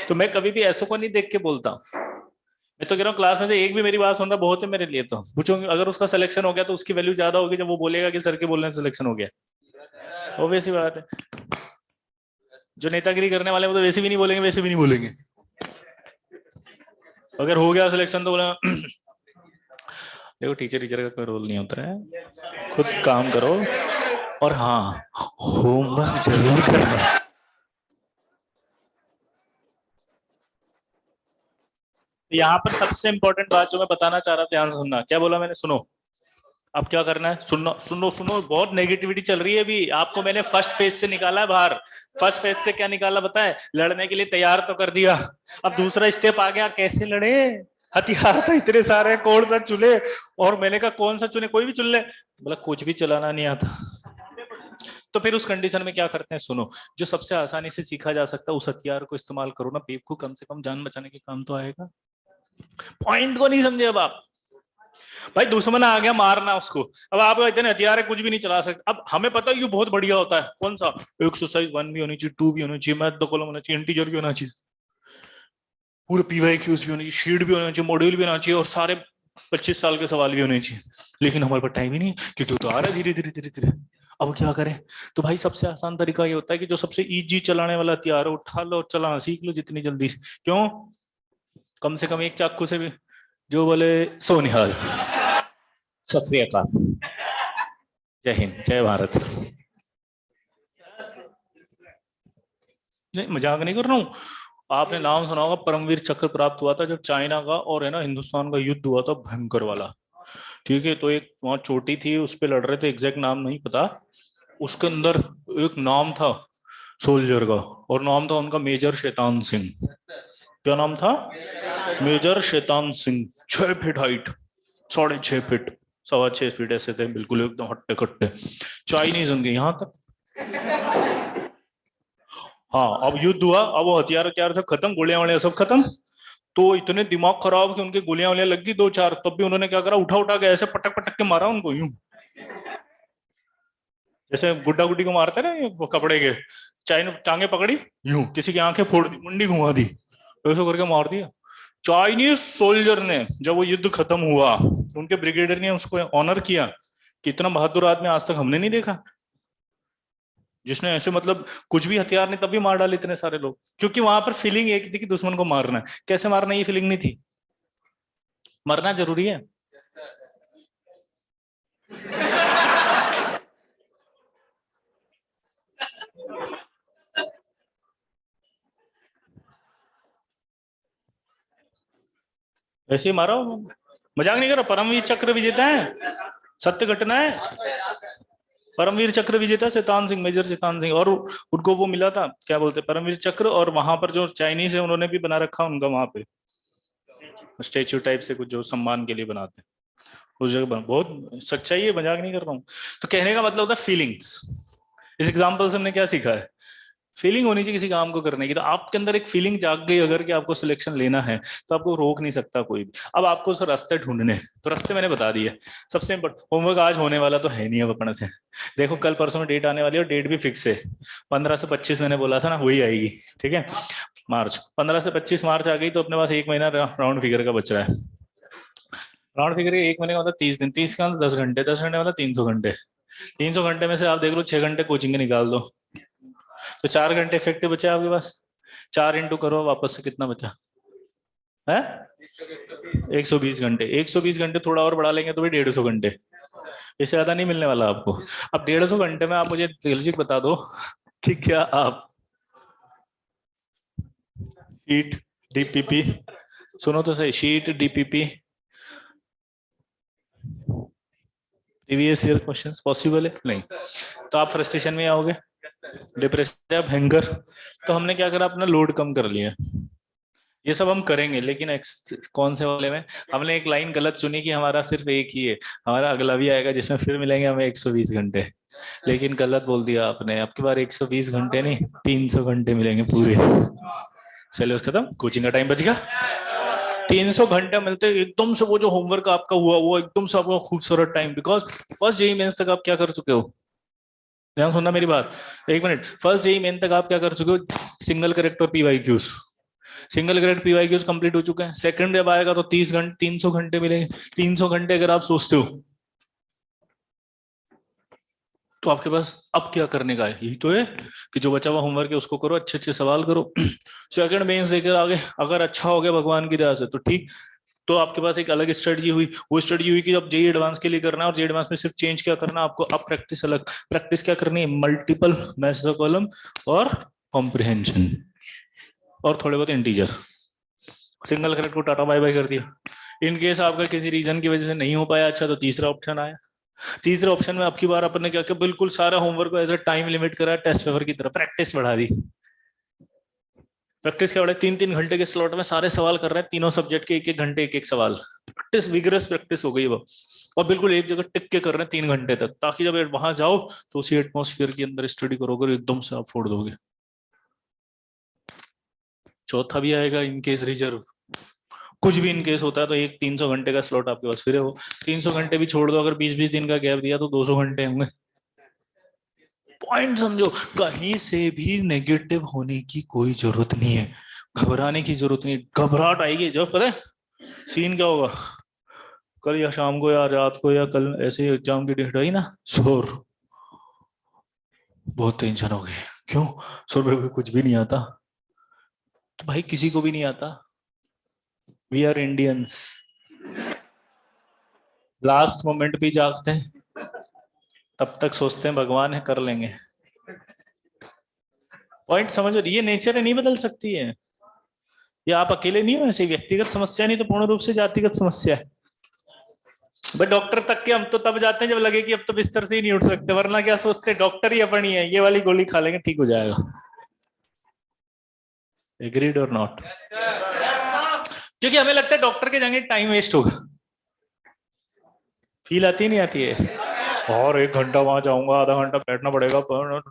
तो मैं कभी भी ऐसो को नहीं देख के बोलता। मैं तो कह रहा हूँ क्लास में से एक भी मेरी बात सुन रहा बहुत है मेरे लिए। तो पूछो अगर उसका सिलेक्शन हो गया तो उसकी वैल्यू ज्यादा होगी जब वो बोलेगा कि सर के बोलने से सिलेक्शन हो गया। वो वैसी बात है। जो नेतागिरी करने वाले वो तो वैसे भी नहीं बोलेंगे, वैसे भी नहीं बोलेंगे। अगर हो गया सिलेक्शन तो बोला देखो टीचर टीचर का कोई रोल नहीं होता है, खुद काम करो, और हाँ होमवर्क जरूर करना। यहाँ पर सबसे इंपॉर्टेंट बात जो मैं बताना चाह रहा था, ध्यान से सुनना। क्या बोला मैंने? सुनो। अब क्या करना है? सुनो सुनो सुनो, बहुत नेगेटिविटी चल रही है अभी। आपको मैंने फर्स्ट फेज से निकाला है बाहर। फर्स्ट फेज से क्या निकाला बताए? लड़ने के लिए तैयार तो कर दिया। अब दूसरा स्टेप आ गया, कैसे लड़े? हथियार तो इतने सारे, कौन सा चुने? और मैंने कहा कौन सा चुने, कोई भी चुन ले। बोला कुछ भी चलाना नहीं आता। तो फिर उस कंडीशन में क्या करते हैं? सुनो, जो सबसे आसानी से सीखा जा सकता है उस हथियार को इस्तेमाल करो ना बेवकूफ, कम से कम जान बचाने के काम तो आएगा। पॉइंट को नहीं समझे अब आप? भाई दुश्मन आ गया, मारना उसको। अब आप इतने हथियार है, कुछ भी नहीं चला सकते। अब हमें पता है ये बहुत बढ़िया होता है, कौन सा? एक्सरसाइज 1 भी होनी चाहिए, 2 भी होनी चाहिए, मैथ द कॉलम होना चाहिए, इंटीजर भी होना चाहिए, पूरे पीवाईक्यूज भी होनी चाहिए, शीट भी होना चाहिए, मॉड्यूल भी होना चाहिए, और सारे 25 साल के सवाल भी होने चाहिए। लेकिन हमारे पास टाइम ही नहीं, क्योंकि तो आ रहा है धीरे धीरे धीरे धीरे। अब क्या करें? तो भाई सबसे आसान तरीका ये होता है कि जो सबसे इजी चलाने वाला हथियार है उठा लो और चलाना सीख लो जितनी जल्दी। क्यों? कम से कम एक चाकू से भी, जो बोले सो निहाल। सत श्री अकाल। जय हिंद, जय भारत। नहीं मजाक नहीं कर रहा हूँ। आपने नाम सुना होगा, परमवीर चक्र प्राप्त हुआ था जब चाइना का और है ना हिंदुस्तान का युद्ध हुआ था, भयंकर वाला। ठीक है, तो एक वहां चोटी थी, उस पे लड़ रहे थे, एग्जैक्ट नाम नहीं पता। उसके अंदर एक नाम था सोल्जर का, और नाम था उनका मेजर शैतान सिंह। क्या नाम था? Major Shaitan Singh. 6 feet height, 6.5 feet, 6.25 feet ऐसे थे, बिल्कुल एकदम हट्टे कट्टे। चाइनीज उनके यहाँ तक। हाँ, अब युद्ध हुआ, अब वो हथियार हथियार सब खत्म, गोलियां वोलियां सब खत्म। तो इतने दिमाग खराब कि उनके गोलियां वोलियां लग गई 2 4, तब भी उन्होंने क्या करा, उठा उठा के ऐसे पटक पटक के मारा उनको, यूं जैसे गुड्डा गुड्डी को मारते ना वो कपड़े के। चाइना टांगे पकड़ी, यूं किसी की आंखें फोड़ दी, मुंडी घुमा दी, ऐसे करके मार दिया। चाइनीज सोल्जर ने, जब वो युद्ध खत्म हुआ, उनके ब्रिगेडियर ने उसको ऑनर किया कि इतना बहादुर आदमी आज तक हमने नहीं देखा, जिसने ऐसे मतलब कुछ भी हथियार नहीं तब भी मार डाले इतने सारे लोग। क्योंकि वहां पर फीलिंग एक थी कि दुश्मन को मारना है। कैसे मारना ये फीलिंग नहीं थी, मरना जरूरी है। वैसे ही मारा। मजाक नहीं कर रहा, परमवीर चक्र विजेता है, सत्य घटना है। परमवीर चक्र विजेता शैतान सिंह, मेजर शैतान सिंह, और उनको वो मिला था, क्या बोलते हैं, परमवीर चक्र। और वहां पर जो चाइनीज है उन्होंने भी बना रखा उनका वहां पे स्टेच्यू टाइप से, कुछ जो सम्मान के लिए बनाते हैं उस जगह बहुत सच्चाई है, मजाक नहीं कर रहा हूँ। तो कहने का मतलब होता है फीलिंग्स। इस एग्जाम्पल से हमने क्या सीखा है? फीलिंग होनी चाहिए किसी काम को करने की। तो आपके अंदर एक फीलिंग जाग गई अगर कि आपको सिलेक्शन लेना है, तो आपको रोक नहीं सकता कोई भी। अब आपको उस रास्ते ढूंढने, तो रास्ते मैंने बता दिए। सबसे इम्पोर्टेंट, होमवर्क आज होने वाला तो है नहीं अब अपने से। देखो कल परसों में डेट आने वाली है, और डेट भी फिक्स है। 15 से 25 मैंने बोला था ना, वही आएगी। ठीक है, मार्च 15 से 25 मार्च आ गई, तो अपने पास 1 महीना राउंड फिगर का बच रहा है। राउंड फिगर 1 महीने का मतलब 30 दिन, 30 का 10 घंटे, 10 घंटे मतलब 300 घंटे। 300 घंटे में से आप देख लो 6 घंटे कोचिंग के निकाल दो, तो 4 घंटे इफेक्टिव बचे आपके पास। 4 इंटू करो वापस से, कितना बचा है? 120 घंटे। 120 घंटे थोड़ा और बढ़ा लेंगे तो भी 150 घंटे। इससे ज्यादा नहीं मिलने वाला आपको। अब 150 घंटे में आप मुझे दिलजीत बता दो कि क्या आप शीट डीपीपी, सुनो तो सही, sheet DPP previous year questions possible है नहीं, तो आप फ्रस्ट्रेशन में आओगे, डिप्रेशन या भयंकर। तो हमने क्या करा, अपना लोड कम कर लिया। ये सब हम करेंगे, लेकिन कौन से वाले में हमने एक लाइन गलत चुनी कि हमारा सिर्फ एक ही है, हमारा अगला भी आएगा जिसमें फिर मिलेंगे हमें 120 घंटे। लेकिन गलत बोल दिया आपने, आपकी बार 120 घंटे नहीं 300 घंटे मिलेंगे पूरे। चलो खत्म, कोचिंग का टाइम बच गया। 300 घंटे मिलते एकदम से, वो जो होमवर्क आपका हुआ वो एकदम से आपका खूबसूरत time, because first JEE mains तक आप क्या कर चुके हो, ध्यान सुनना मेरी बात, एक मिनट। फर्स्ट जेई मेन तक आप क्या कर चुके हो, सिंगल करेक्ट और PYQs, single correct PYQs complete हो चुके हैं। सेकंड जब आएगा तो 30 घंटे 300 घंटे मिलेंगे। 300 घंटे अगर आप सोचते हो तो आपके पास अब क्या करने का है, यही तो है कि जो बचा हुआ होमवर्क है उसको करो, अच्छे अच्छे सवाल करो। सेकंड मेंस देकर आगे अगर अच्छा हो गया भगवान की दया से तो ठीक, तो आपके पास एक अलग स्ट्रेटजी हुई। वो स्ट्रेटजी हुई कि जब जेई एडवांस के लिए करना है, और जेई एडवांस में सिर्फ चेंज क्या करना आपको, अब प्रैक्टिस अलग, प्रैक्टिस क्या करनी है, मल्टीपल मैथ्स कॉलम और कॉम्प्रिहेंशन और थोड़े बहुत इंटीजर। सिंगल करेक्ट को टाटा बाय बाय कर दिया। इन केस आपका किसी रीजन की वजह से नहीं हो पाया, अच्छा, तो तीसरा ऑप्शन आया। तीसरे ऑप्शन में आपकी बार अपन ने क्या किया, बिल्कुल सारा होमवर्क को एज अ टाइम लिमिट करा, टेस्ट पेपर की तरह प्रैक्टिस बढ़ा दी। प्रैक्टिस क्या बढ़ा, 3-3 घंटे के स्लॉट में सारे सवाल कर रहे हैं, तीनों सब्जेक्ट के 1-1 घंटे 1-1 सवाल। प्रैक्टिस, विगरस प्रैक्टिस हो गई वो, और बिल्कुल एक जगह टिक के कर रहे हैं 3 घंटे तक, ताकि जब वहां जाओ तो उसी एटमोस्फियर के अंदर स्टडी करोगे, एकदम से आप फोड़ दोगे। चौथा भी आएगा, इनकेस रिजर्व, कुछ भी इनकेस होता है तो एक 300 घंटे का स्लॉट आपके पास फिर है। वो 300 घंटे भी छोड़ दो, अगर 20-20 दिन का गैप दिया तो 200 घंटे होंगे। पॉइंट समझो, कहीं से भी नेगेटिव होने की कोई जरूरत नहीं है, घबराने की जरूरत नहीं। घबराहट आएगी जब, पता है सीन क्या होगा, कल या शाम को या रात को या कल ऐसे एग्जाम की डेट आई ना, शोर, बहुत टेंशन हो गई। क्यों, सौ रुपये को कुछ भी नहीं आता, तो भाई किसी को भी नहीं आता, we are Indians. Last moment भी जागते हैं, तब तक सोचते हैं भगवान है कर लेंगे। पॉइंट समझो, ये नेचर है, नहीं बदल सकती है। ये आप अकेले नहीं हो, ऐसी व्यक्तिगत समस्या नहीं तो पूर्ण रूप से जातिगत समस्या है। भाई डॉक्टर तक के हम तो तब जाते हैं जब लगे कि अब तो बिस्तर से ही नहीं उठ सकते, वरना क्या सोचते हैं, डॉक्टर ही अपनी है, ये वाली गोली खा लेंगे ठीक हो जाएगा। एग्रीड और नॉट, क्योंकि हमें लगता है डॉक्टर के जाएंगे टाइम वेस्ट होगा। फील आती नहीं आती है, और 1 घंटा वहां जाऊंगा, आधा घंटा बैठना पड़ेगा,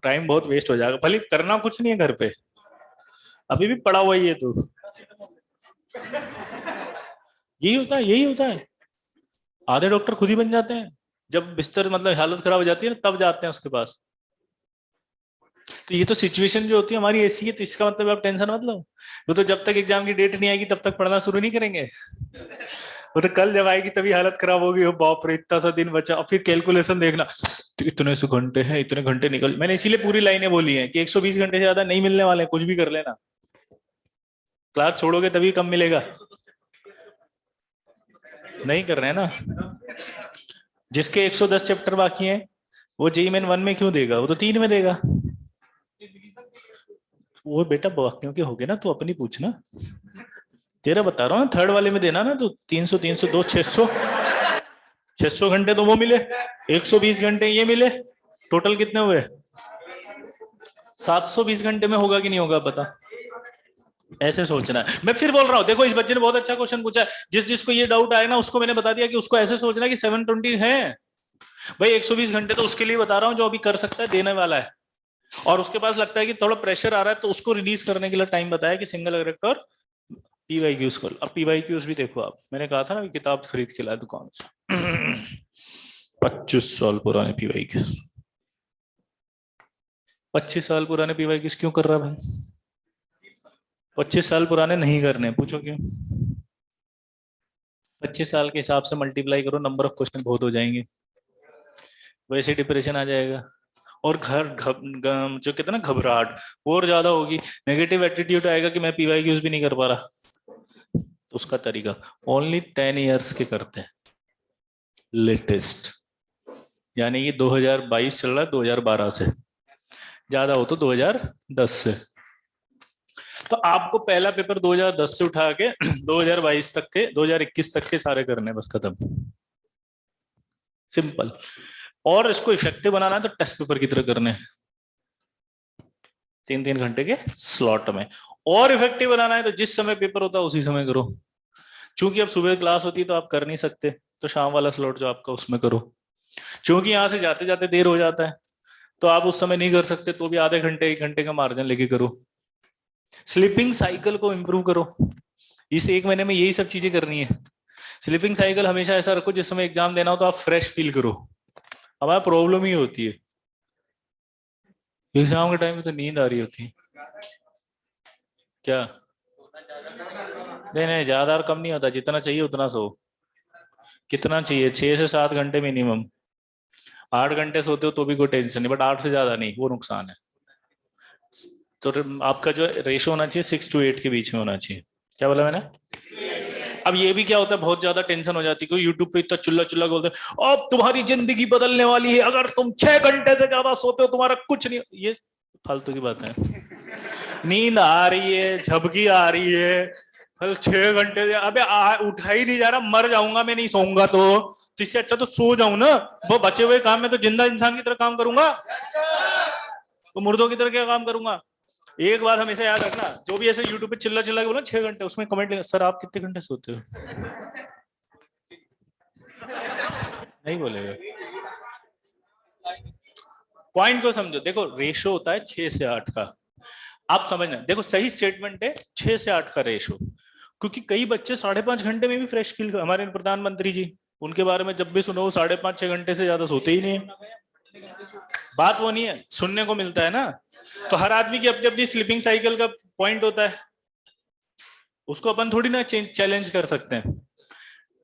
टाइम बहुत वेस्ट हो जाएगा, भले करना कुछ नहीं है घर पे, अभी भी पड़ा हुआ ही है तो। यही होता है, यही होता है। आधे डॉक्टर खुद ही बन जाते हैं, जब बिस्तर मतलब हालत खराब हो जाती है ना, तब जाते हैं उसके पास। तो ये तो सिचुएशन जो होती है हमारी ऐसी है, तो इसका मतलब आप टेंशन मत लो। वो तो जब तक एग्जाम की डेट नहीं आएगी तब तक पढ़ना शुरू नहीं करेंगे, वो तो कल जब आएगी तभी हालत खराब होगी, हो बाप रे इतना सा दिन बचा, और फिर कैलकुलेशन देखना, तो इतने से घंटे हैं, इतने घंटे निकल, मैंने इसीलिए पूरी लाइनें बोली हैं कि 120 घंटे से ज्यादा नहीं मिलने वाले, कुछ भी कर लेना, क्लास छोड़ोगे तभी कम मिलेगा, नहीं कर रहे हैं ना। जिसके 110 चैप्टर बाकी हैं वो जेईई मेन 1 में क्यों देगा, वो तो 3 में देगा। वो बेटा बाकियों के हो गए ना, तो अपनी पूछना, तेरा बता रहा हूँ ना, थर्ड वाले में देना ना, तो 300 302 600 घंटे तो वो मिले, 120 घंटे ये मिले, टोटल कितने हुए, 720 घंटे में होगा कि नहीं होगा पता। ऐसे सोचना है, मैं फिर बोल रहा हूँ, देखो इस बच्चे ने बहुत अच्छा क्वेश्चन पूछा है, जिस जिसको ये डाउट आया ना उसको मैंने बता दिया कि उसको ऐसे सोचना है कि 720 है भाई, 120 घंटे तो उसके लिए बता रहा हूँ जो अभी कर सकता है, देने वाला है, और उसके पास लगता है कि थोड़ा प्रेशर आ रहा है तो उसको रिलीज करने के लिए टाइम बताया कि सिंगल करेक्ट और पीवाईक्यूज को। अब पीवाईक्यूज भी देखो आप, मैंने कहा था ना कि किताब खरीद के लाए दुकान से, 25 साल पुराने पीवाईक्यूज, 25 साल पुराने पीवाईक्यूज क्यों कर रहा है भाई, 25 साल पुराने नहीं करने, पूछो क्यों। 25 साल के हिसाब से मल्टीप्लाई करो, नंबर ऑफ क्वेश्चन बहुत हो जाएंगे, वैसे डिप्रेशन आ जाएगा, और जो कहते हैं ना घबराहट और ज्यादा होगी, नेगेटिव एटीट्यूड आएगा कि मैं पीवाईक्यूज भी नहीं कर पा रहा। तो उसका तरीका ओनली 10 ईयर्स के करते हैं, लेटेस्ट, यानी कि 2022 चल रहा है, 2012 से, ज्यादा हो तो 2010 से। तो आपको पहला पेपर 2010 से उठा के 2022 तक के 2021 तक के सारे करने, बस खत्म, सिंपल। और इसको इफेक्टिव बनाना है तो टेस्ट पेपर की तरह करने, 3-3 घंटे के स्लॉट में। और इफेक्टिव बनाना है तो जिस समय पेपर होता है उसी समय करो। चूंकि अब सुबह क्लास होती है तो आप कर नहीं सकते, तो शाम वाला स्लॉट जो आपका उसमें करो। क्योंकि यहां से जाते जाते देर हो जाता है तो आप उस समय नहीं कर सकते, तो भी आधे घंटे 1 घंटे का मार्जिन लेके करो। स्लीपिंग साइकिल को इंप्रूव करो, इस 1 महीने में यही सब चीजें करनी है। स्लीपिंग साइकिल हमेशा ऐसा रखो जिस समय एग्जाम देना हो तो आप फ्रेश फील करो। हमारा प्रॉब्लम ही होती है एग्जाम के टाइम में तो नींद आ रही होती है। क्या? नहीं नहीं, ज्यादा और कम नहीं होता, जितना चाहिए उतना सो। कितना चाहिए? 6 से 7 घंटे मिनिमम। 8 घंटे सोते हो तो भी कोई टेंशन नहीं, बट 8 से ज्यादा नहीं, वो नुकसान है। तो आपका जो रेशो होना चाहिए 6 to 8 के बीच में होना चाहिए। क्या बोला मैंने? अब ये भी क्या होता है, बहुत ज्यादा टेंशन हो जाती है, कोई यूट्यूब पे इतना चिल्ला चिल्ला बोलते हैं अब तुम्हारी जिंदगी बदलने वाली है अगर तुम 6 घंटे से ज्यादा सोते हो, तुम्हारा कुछ नहीं। ये फालतू की बात है। नींद आ रही है, झपकी आ रही है, कल 6 घंटे से अबे उठा ही नहीं जा रहा, मर जाऊंगा मैं नहीं सोऊंगा तो इससे अच्छा तो सो जाऊं ना। वो बचे हुए काम में तो जिंदा इंसान की तरह काम करूंगा, तो मुर्दों की तरह क्या काम करूंगा। एक बात हमेशा याद रखना, जो भी ऐसे यूट्यूब पे चिल्ला चिल्ला के बोला 6 घंटे, उसमें कमेंट लिखा सर आप कितने घंटे सोते हो। नहीं बोलेगा। पॉइंट को समझो, देखो रेशो होता है 6 से 8 का। आप समझना, देखो सही स्टेटमेंट है 6 से 8 का रेशो। क्योंकि कई बच्चे 5.5 घंटे में भी फ्रेश फील, हमारे प्रधानमंत्री जी, उनके बारे में जब भी सुनो वो 5.5-6 घंटे से ज्यादा सोते ही नहीं है। बात वो नहीं है, सुनने को मिलता है ना। तो हर आदमी की अपनी अपनी स्लीपिंग साइकिल का पॉइंट होता है, उसको अपन थोड़ी ना चैलेंज कर सकते हैं।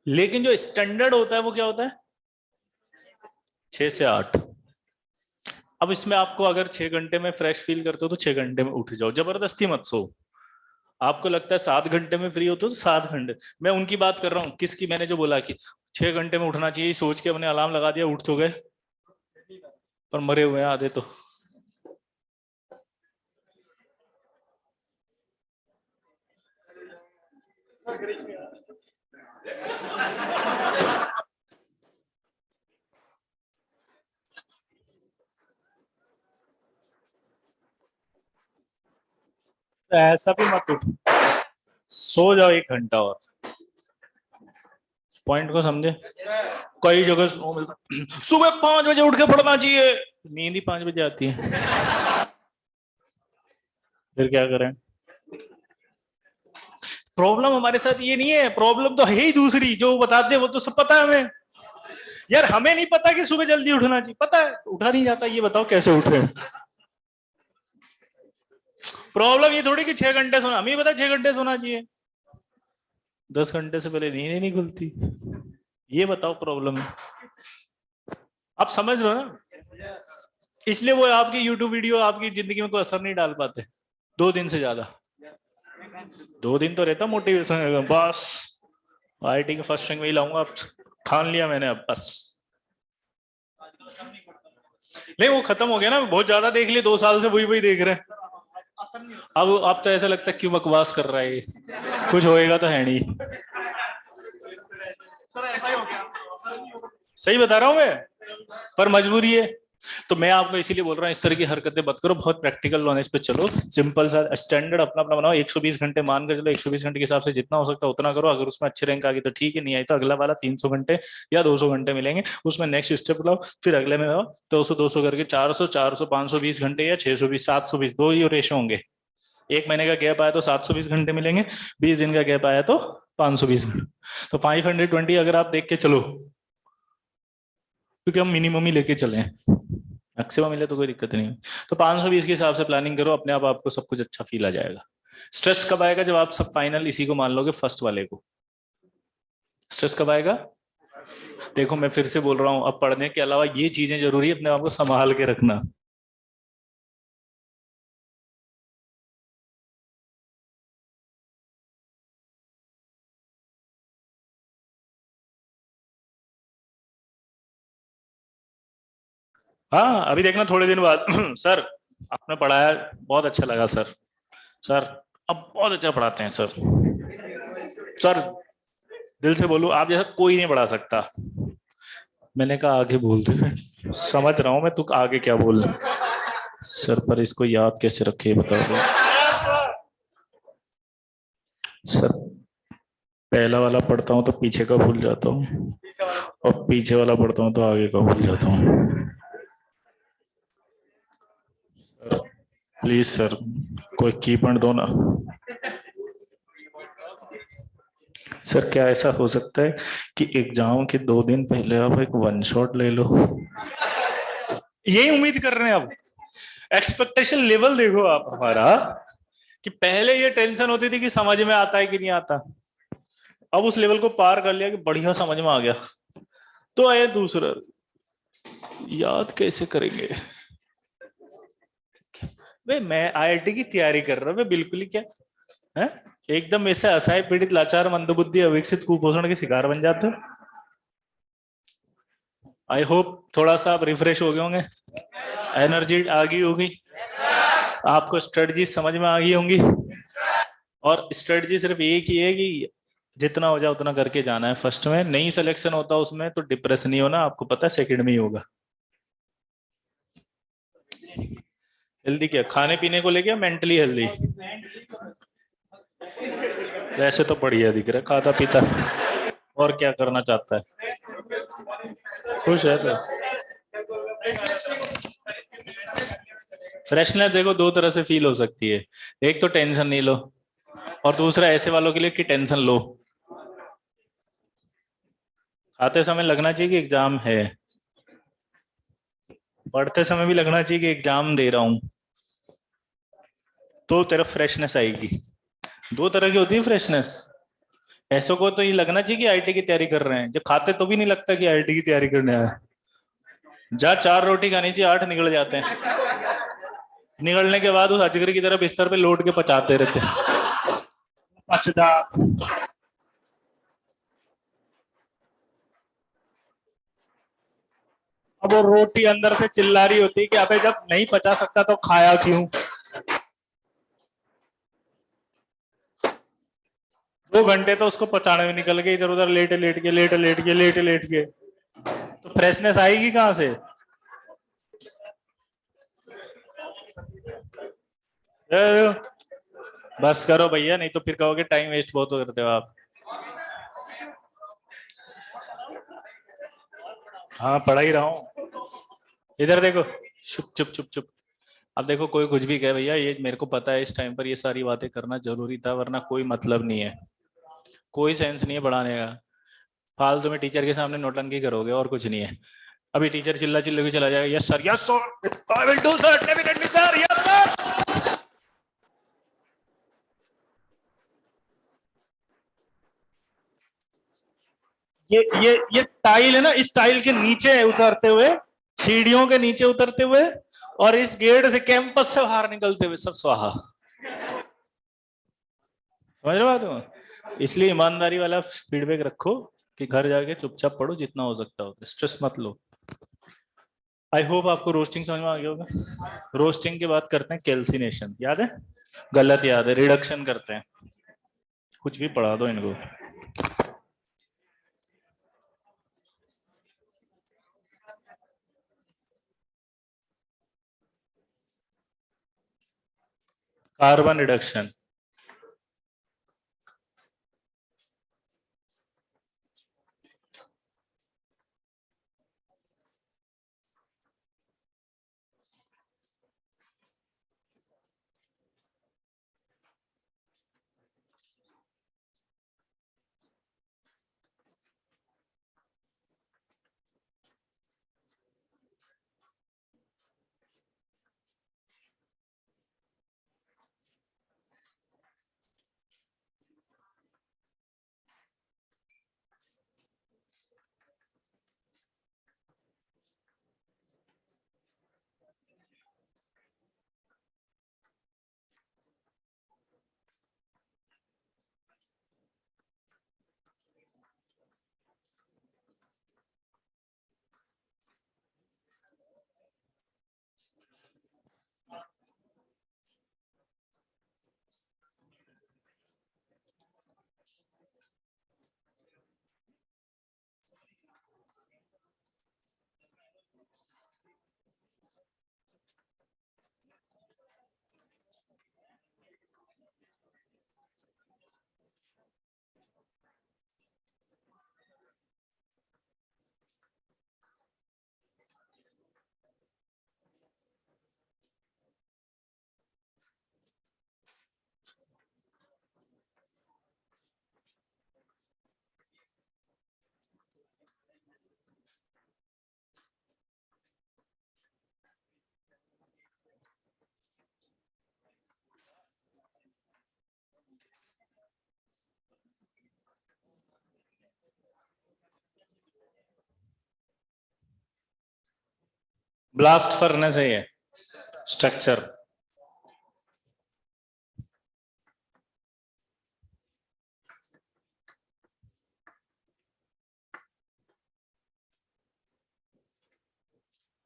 लेकिन जो स्टैंडर्ड होता है वो क्या होता है? 6 से 8। अब इसमें आपको अगर 6 घंटे में फ्रेश फील करते हो तो 6 घंटे में उठ जाओ, जबरदस्ती मत सो। आपको लगता है 7 घंटे में फ्री होते हो तो 7 घंटे। मैं उनकी बात कर रहा हूँ, किसकी? मैंने जो बोला कि 6 घंटे में उठना चाहिए, सोच के अपने अलार्म लगा दिया, उठ तो गए, पर मरे हुए हैं आधे तो। तो ऐसा भी मत उठ, सो जाओ 1 घंटा और। पॉइंट को समझे? कई जगह सो मिलता, सुबह 5 बजे उठ के पढ़ना चाहिए, नींद ही 5 बजे आती है, फिर क्या करें? प्रॉब्लम हमारे साथ ये नहीं है, प्रॉब्लम तो है ही दूसरी, जो बताते हैं वो तो सब पता है हमें। यार हमें नहीं पता कि सुबह जल्दी उठना चाहिए, पता है उठा नहीं जाता, ये बताओ कैसे उठे। प्रॉब्लम ये थोड़ी कि 6 घंटे सोना, हमें पता 6 घंटे सोना चाहिए, 10 घंटे से पहले नींद ही नहीं खुलती, ये बताओ प्रॉब्लम है। आप समझ रहे हो ना? इसलिए वो आपकी यूट्यूब वीडियो आपकी जिंदगी में कोई असर नहीं डाल पाते 2 दिन से ज्यादा। 2 दिन तो रहता मोटिवेशन, बस आईटी के फर्स्ट रैंक में ही लाऊंगा, अब ठान लिया मैंने, अब बस। नहीं वो खत्म हो गया ना, बहुत ज्यादा देख लिए, 2 साल से वही वही देख रहे हैं। अब तो ऐसा लगता है क्यों बकवास कर रहा है, कुछ होएगा तो है नहीं। सही बता रहा हूं मैं, पर मजबूरी है। तो मैं आपको इसीलिए बोल रहा हूँ इस तरह की हरकतें मत करो, बहुत प्रैक्टिकल नॉलेज पे चलो, सिंपल सा स्टैंडर्ड अपना अपना बनाओ। 120 घंटे मान कर चलो, 120 घंटे के हिसाब से जितना हो सकता है उतना करो। अगर उसमें अच्छे रैंक आ गई तो ठीक है, नहीं आई तो अगला वाला 300 घंटे या 200 घंटे मिलेंगे, उसमें नेक्स्ट स्टेप लो, फिर अगले में आओ 200-200 करके 400-400 520 घंटे या 620 720, 2 ही रेशो होंगे। 1 महीने का गैप आया तो 720 घंटे मिलेंगे, 20 दिन का गैप आया तो 520 घंटे। तो 520 अगर आप देख के चलो, क्योंकि हम मिनिमम ही लेके चले हैं, मैक्सिमम मिले तो कोई दिक्कत नहीं है। तो 520 के हिसाब से प्लानिंग करो, अपने आप आपको सब कुछ अच्छा फील आ जाएगा। स्ट्रेस कब आएगा? जब आप सब फाइनल इसी को मान लोगे, फर्स्ट वाले को। स्ट्रेस कब आएगा? देखो मैं फिर से बोल रहा हूं, अब पढ़ने के अलावा ये चीजें जरूरी है, अपने आप को संभाल के रखना। हाँ अभी देखना थोड़े दिन बाद सर आपने पढ़ाया बहुत अच्छा लगा सर, सर अब बहुत अच्छा पढ़ाते हैं सर। सर दिल से बोलूं, आप जैसा कोई नहीं पढ़ा सकता। मैंने कहा आगे बोल दे, समझ रहा हूं मैं, तू आगे क्या बोल रहा है। सर पर इसको याद कैसे रखे बताओ। सर पहला वाला पढ़ता हूँ तो पीछे का भूल जाता हूँ, और पीछे वाला पढ़ता हूँ तो आगे का भूल जाता हूँ। प्लीज सर, कोई की पॉइंट दो ना। सर क्या ऐसा हो सकता है कि एग्जाम के 2 दिन पहले आप एक वन शॉट ले लो? यही उम्मीद कर रहे हैं अब? एक्सपेक्टेशन लेवल देखो आप हमारा, कि पहले ये टेंशन होती थी कि समझ में आता है कि नहीं आता, अब उस लेवल को पार कर लिया कि बढ़िया समझ में आ गया। तो आए दूसरा, याद कैसे करेंगे? भाई मैं आईआईटी की तैयारी कर रहा हूँ, मैं बिल्कुल ही क्या है, एकदम ऐसे असहाय पीड़ित लाचार मंदबुद्धि अविकसित कुपोषण के शिकार बन जाते हो। आई होप थोड़ा सा आप रिफ्रेश हो गए होंगे, एनर्जी आ गई होगी, आपको स्ट्रेटजी समझ में आ गई होंगी। और स्ट्रेटजी सिर्फ एक ही है कि जितना हो जाए उतना करके जाना है। फर्स्ट में नहीं सिलेक्शन होता उसमें तो डिप्रेस नहीं होना, आपको पता है सेकंड में ही होगा। हेल्दी क्या, खाने पीने को लेके मेंटली हेल्दी? वैसे तो बढ़िया दिख रहा है, खाता पीता। और क्या करना चाहता है? खुश है तो? फ्रेशनेस देखो दो तरह से फील हो सकती है। एक तो टेंशन नहीं लो, और दूसरा ऐसे वालों के लिए कि टेंशन लो। आते समय लगना चाहिए कि एग्जाम है, पढ़ते समय भी लगना चाहिए कि एग्जाम दे रहा हूं, तो तेरा फ्रेशनेस आएगी। दो तरह की होती है फ्रेशनेस। ऐसो को तो ये लगना चाहिए कि आईटी की तैयारी कर रहे हैं, जब खाते तो भी नहीं लगता कि आईटी की तैयारी करने आया। जहाँ 4 रोटी खानी चाहिए 8 निकल जाते हैं, निकलने के बाद उस अजगर की तरह बिस्तर पे लौट के पचाते रहते हैं। पचदा। अब वो रोटी अंदर से चिल्ला रही होती है कि अबे जब नहीं पचा सकता तो खाया क्यों? 2 घंटे तो उसको पचाने में निकल गए, इधर उधर लेटे लेट के लेटे लेट के लेटे लेट के, तो फ्रेशनेस आएगी कहाँ से? बस करो भैया, नहीं तो फिर कहोगे टाइम वेस्ट बहुत करते हो आप। हाँ पढ़ा ही रहा हूँ। इधर देखो, चुप चुप चुप चुप। अब देखो कोई कुछ भी कहे भैया, ये मेरे को पता है इस टाइम पर ये सारी बातें करना जरूरी था, वरना कोई मतलब नहीं है, कोई सेंस नहीं है पढ़ाने का। फालतू में टीचर के सामने नौटंकी करोगे और कुछ नहीं है। अभी टीचर चिल्ला चिल्ला के चला जाएगा, yes sir yes sir, I will do sir definitely sir, yes sir. ये टाइल है ना, इस टाइल के नीचे उतरते हुए, सीढ़ियों के नीचे उतरते हुए, और इस गेट से कैंपस से बाहर निकलते हुए सब स्वाहा। समझ रहे बात हो? इसलिए ईमानदारी वाला फीडबैक रखो कि घर जाके चुपचाप पढ़ो, जितना हो सकता हो, स्ट्रेस मत लो। आई होप आपको रोस्टिंग समझ में आ गया होगा। रोस्टिंग के बाद करते हैं कैल्सिनेशन, याद है? गलत याद है, रिडक्शन करते हैं। कुछ भी पढ़ा दो इनको। Carbon reduction. ब्लास्ट फर्नेस है ये स्ट्रक्चर।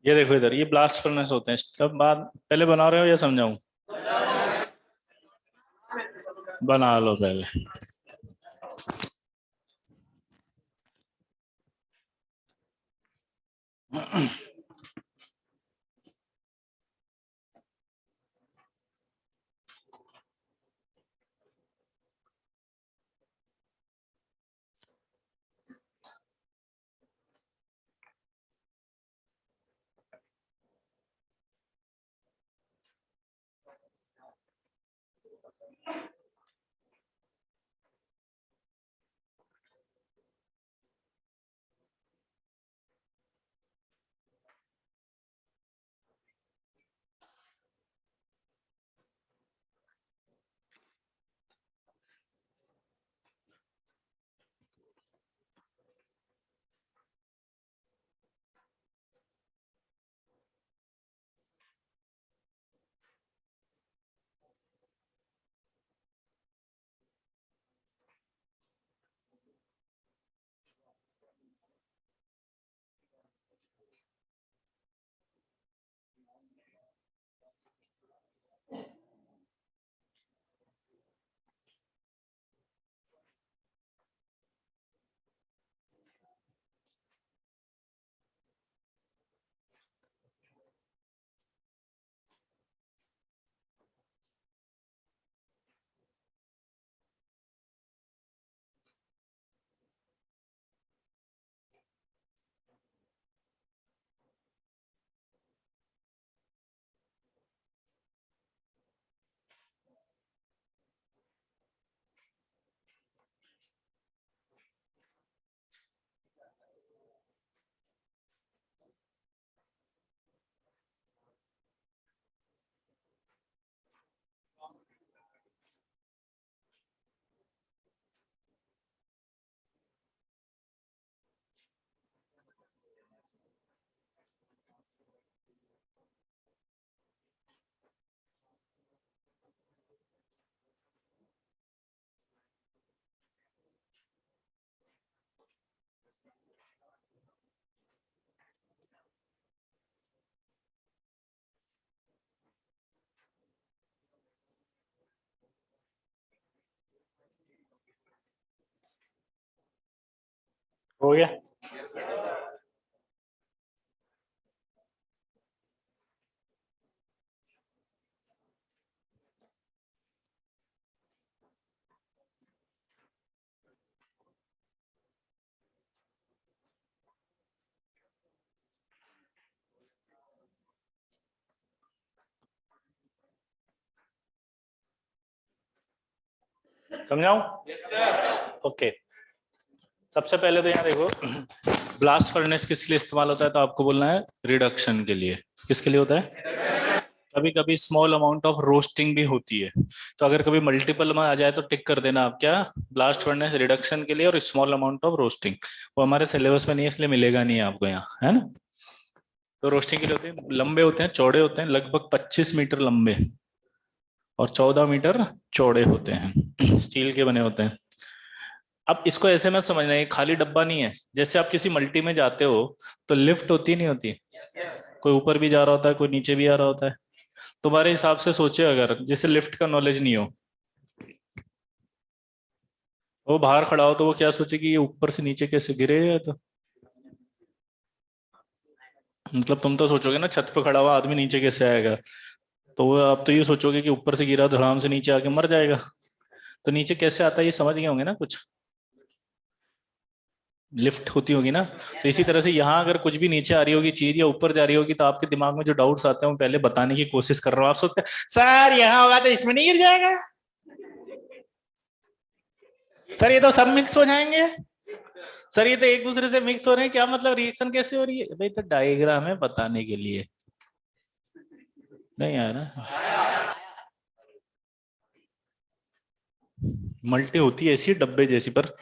ये देखो इधर, ये ब्लास्ट फर्नेस होते हैं। तब बाद पहले बना रहे हो या समझाऊं? बना लो पहले। हो गया। समझाऊं? ओके। सबसे पहले तो यहाँ देखो, ब्लास्ट फर्नेस किस लिए इस्तेमाल होता है, तो आपको बोलना है रिडक्शन के लिए। किसके लिए होता है? कभी कभी स्मॉल अमाउंट ऑफ रोस्टिंग भी होती है। तो अगर कभी मल्टीपल में आ जाए तो टिक कर देना आप, क्या ब्लास्ट फर्नेस रिडक्शन के लिए और स्मॉल अमाउंट ऑफ रोस्टिंग। वो हमारे सिलेबस में नहीं है, इसलिए मिलेगा नहीं आपको यहाँ, है ना। तो रोस्टिंग के लिए होते हैं, लंबे होते हैं, चौड़े होते हैं, लगभग 25 मीटर लंबे और 14 मीटर चौड़े होते हैं, स्टील के बने होते हैं। अब इसको ऐसे मत समझना, ये खाली डब्बा नहीं है। जैसे आप किसी मल्टी में जाते हो तो लिफ्ट होती नहीं होती, कोई ऊपर भी जा रहा होता है, कोई नीचे भी आ रहा होता है। तुम्हारे हिसाब से सोचे, अगर जिसे लिफ्ट का नॉलेज नहीं हो, वो बाहर खड़ा हो, तो वो क्या सोचे कि ये ऊपर से नीचे कैसे गिरे। तो मतलब तुम तो सोचोगे ना, छत पे खड़ा हुआ आदमी नीचे कैसे आएगा। तो वो आप तो ये सोचोगे कि ऊपर से गिरा, धड़ाम से नीचे आके मर जाएगा। तो नीचे कैसे आता है ये समझ गए होंगे ना कुछ। लिफ्ट होती होगी ना। तो इसी तरह से यहाँ अगर कुछ भी नीचे आ रही होगी चीज या ऊपर जा रही होगी, तो आपके दिमाग में जो डाउट्स आते हैं वो पहले बताने की कोशिश कर रहा हूँ। आप सोचते हैं सर यहाँ होगा तो इसमें नहीं गिर जाएगा, सर ये तो सब मिक्स हो जाएंगे, सर ये तो एक दूसरे से मिक्स हो रहे हैं, क्या मतलब रिएक्शन कैसे हो रही है भाई। तो डायग्राम है बताने के लिए, नहीं आया ना। मल्टी होती है ऐसी डब्बे जैसी, पर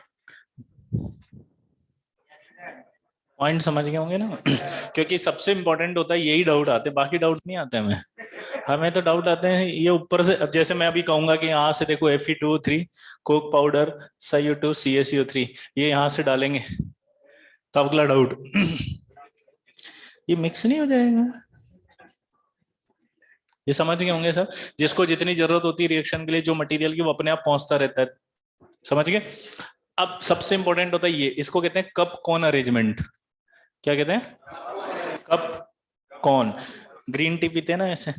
पॉइंट समझ गए होंगे ना? क्योंकि सबसे इंपॉर्टेंट होता है यही डाउट आते हैं, बाकी डाउट नहीं आते हमें। हमें तो डाउट आते हैं ये ऊपर से। अब जैसे मैं अभी कहूंगा कि यहाँ से देखो Fe2O3 Coke powder SiO2 CaCO3 ये यहाँ से डालेंगे तो अगला डाउट ये मिक्स नहीं हो जाएगा? ये समझ गए होंगे सब? जिसको जितनी जरूरत होती है रिएक्शन के लिए जो मटेरियल की वो अपने आप पहुंचता रहता है। समझ गए? अब सबसे इंपॉर्टेंट होता है ये, इसको कहते हैं कप कॉन अरेंजमेंट। क्या कहते हैं? Cup cone. ग्रीन टी पीते हैं ना ऐसे,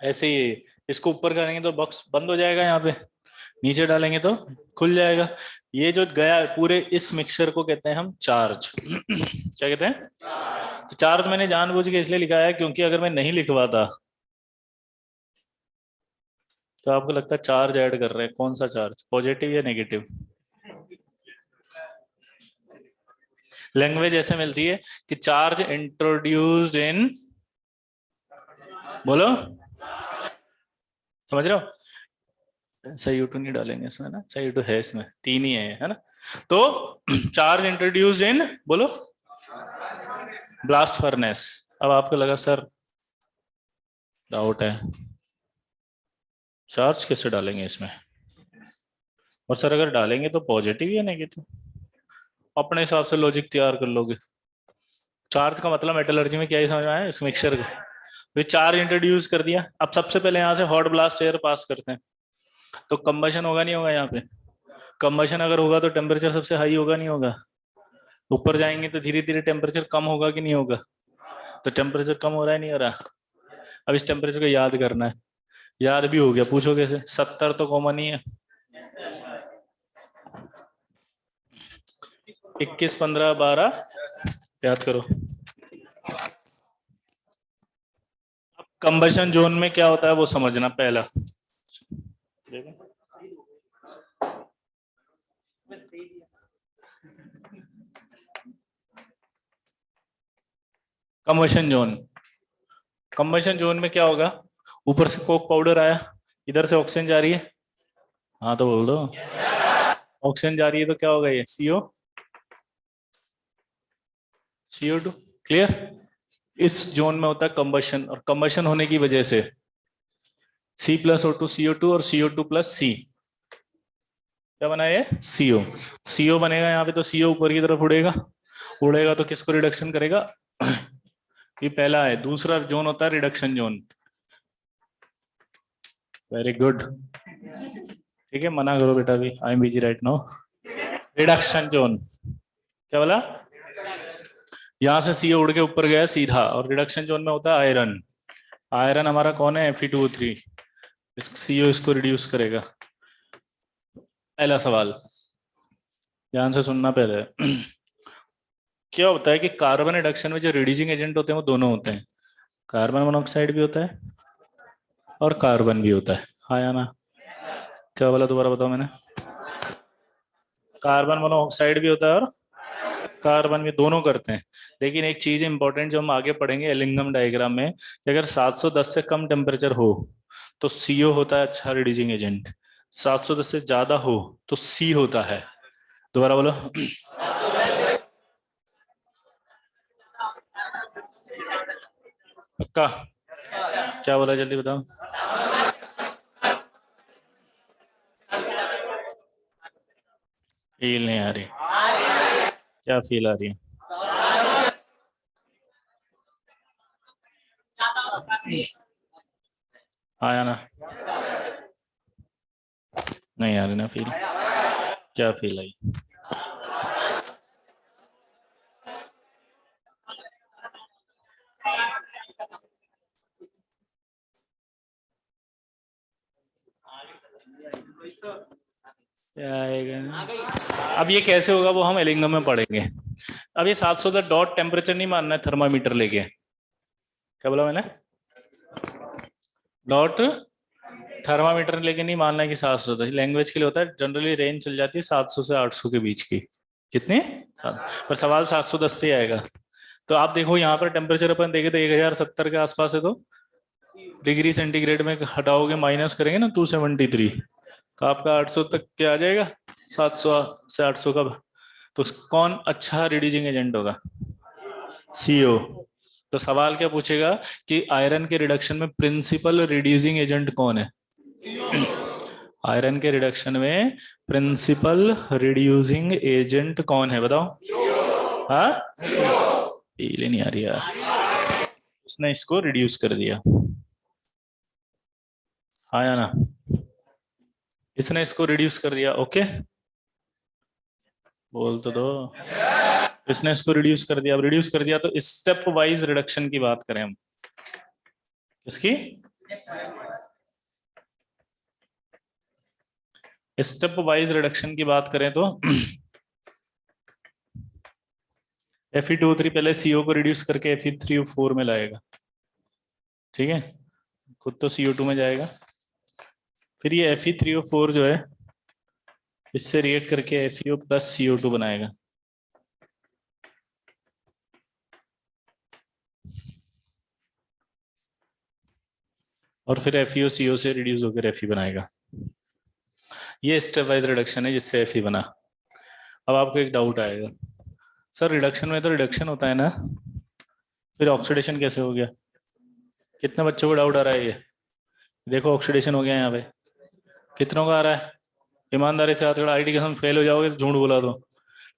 ऐसे ही इसको ऊपर करेंगे तो बॉक्स बंद हो जाएगा, यहाँ पे नीचे डालेंगे तो खुल जाएगा। ये जो गया पूरे इस मिक्सचर को कहते हैं हम चार्ज। क्या कहते हैं? तो चार्ज मैंने जानबूझ के इसलिए लिखा है क्योंकि अगर मैं नहीं लिखवाता तो आपको लगता है चार्ज ऐड कर रहे हैं। कौन सा चार्ज, पॉजिटिव या नेगेटिव? लैंग्वेज ऐसे मिलती है कि चार्ज इंट्रोड्यूस्ड इन, बोलो समझ रहे हो? SiO2 नहीं डालेंगे इसमें ना, SiO2 है इसमें, तीन ही है ना? तो चार्ज इंट्रोड्यूस्ड इन, बोलो, ब्लास्ट फर्नेस। अब आपको लगा सर डाउट है, चार्ज कैसे डालेंगे इसमें? और सर अगर डालेंगे तो पॉजिटिव या नेगेटिव? अपने हिसाब से लॉजिक तैयार कर लोगे। चार्ज का मतलब मेटलर्जी में क्या ही समझ में आया इस मिक्सचर को? तो चार्ज इंट्रोड्यूस कर दिया। अब सबसे पहले यहाँ से हॉट ब्लास्ट एयर पास करते हैं तो कंबशन होगा नहीं होगा? यहाँ पे कंबशन अगर होगा तो टेम्परेचर सबसे हाई होगा नहीं होगा? ऊपर जाएंगे तो धीरे धीरे टेम्परेचर कम होगा कि नहीं होगा? तो टेम्परेचर कम हो रहा है नहीं हो रहा? अब इस टेम्परेचर को याद करना है। याद भी हो गया, पूछो कैसे? 70 तो कॉमन ही है। 21, 15, 12 याद करो। अब कंबशन जोन में क्या होता है वो समझना पहला। कंबशन जोन, कंबशन जोन में क्या होगा? ऊपर से कोक पाउडर आया, इधर से ऑक्सीजन जा रही है। हाँ तो बोल दो। ऑक्सीजन जा रही है तो क्या होगा? ये CO2। क्लियर? इस जोन में होता है कंबशन, और कंबशन होने की वजह से C+O2 CO2 और CO2 प्लस C क्या बना? ये CO बनेगा यहाँ पे। तो CO ऊपर की तरफ उड़ेगा, उड़ेगा तो किसको रिडक्शन करेगा? ये पहला है। दूसरा जोन होता है रिडक्शन जोन। वेरी गुड, ठीक है, मना करो बेटा भी, I am busy right now. Reduction zone क्या बोला? यहां से CO उड़ के ऊपर गया सीधा, और रिडक्शन जोन में होता है आयरन। आयरन हमारा कौन है? Fe2O3। CO इसको रिड्यूस करेगा। पहला सवाल ध्यान से सुनना पहले। क्या होता है कि कार्बन रिडक्शन में जो रिड्यूसिंग एजेंट होते हैं वो दोनों होते हैं, कार्बन मोनोऑक्साइड भी होता है और कार्बन भी होता है। हाँ या ना? क्या बोला, दोबारा बताओ मैंने? कार्बन मोनोऑक्साइड भी होता है और कार्बन भी, दोनों करते हैं। लेकिन एक चीज इंपॉर्टेंट जो हम आगे पढ़ेंगे एलिंगम डायग्राम में, कि अगर 710 से कम टेम्परेचर हो तो CO होता है अच्छा रिड्यूसिंग एजेंट, 710 से ज्यादा हो तो C होता है। दोबारा बोलो। पक्का? क्या बोला जल्दी बताओ। फील नहीं आ रही? क्या फील आ रही है? आया ना? नहीं आ रही ना फील? क्या फील आई? आएगा। अब ये कैसे होगा वो हम एलिंगम में पढ़ेंगे। अब ये 710 डॉट टेम्परेचर नहीं मानना है थर्मामीटर लेके। क्या बोला मैंने? डॉट थर्मामीटर लेके नहीं मानना है कि 710। लैंग्वेज के लिए होता है, जनरली रेंज चल जाती है 700 से 800 के बीच की। कितने? 7। पर सवाल 710 से आएगा। तो आप देखो यहाँ पर टेम्परेचर अपन देखे तो 1070 के आसपास है। तो डिग्री सेंटीग्रेड में हटाओगे, माइनस करेंगे ना 273, तो आपका 800 तक क्या आ जाएगा? 700 से 800 का तो कौन अच्छा रिड्यूसिंग एजेंट होगा? सीओ। तो सवाल क्या पूछेगा कि आयरन के रिडक्शन में प्रिंसिपल रिड्यूसिंग एजेंट कौन है? आयरन के रिडक्शन में प्रिंसिपल रिड्यूसिंग एजेंट कौन है, बताओ। हाँ, पीले नहीं आ रही यार। इसने इसको रिड्यूस कर दिया, हाँ या ना? इसने इसको रिड्यूस कर दिया, ओके, बोल तो दो। इसने इसको रिड्यूस कर दिया। अब रिड्यूस कर दिया तो स्टेप वाइज रिडक्शन की बात करें हम, किसकी? स्टेप वाइज रिडक्शन की बात करें तो Fe2O3 पहले CO को रिड्यूस करके Fe3O4 में लाएगा, ठीक है, खुद तो CO2 में जाएगा, फिर ये Fe3O4 जो है इससे रिएक्ट करके FeO प्लस CO2 बनाएगा, और फिर FeO CO से रिड्यूस होकर Fe बनाएगा। ये स्टेप वाइज रिडक्शन है जिससे Fe बना। अब आपको एक डाउट आएगा, सर रिडक्शन में तो रिडक्शन होता है ना, फिर ऑक्सीडेशन कैसे हो गया? कितने बच्चों को डाउट आ रहा है ये? देखो ऑक्सीडेशन हो गया यहाँ पे, कितनों का आ रहा है? ईमानदारी से हाथ खड़ा, आईडी के साथ फेल हो जाओगे तो झूठ बोला दो,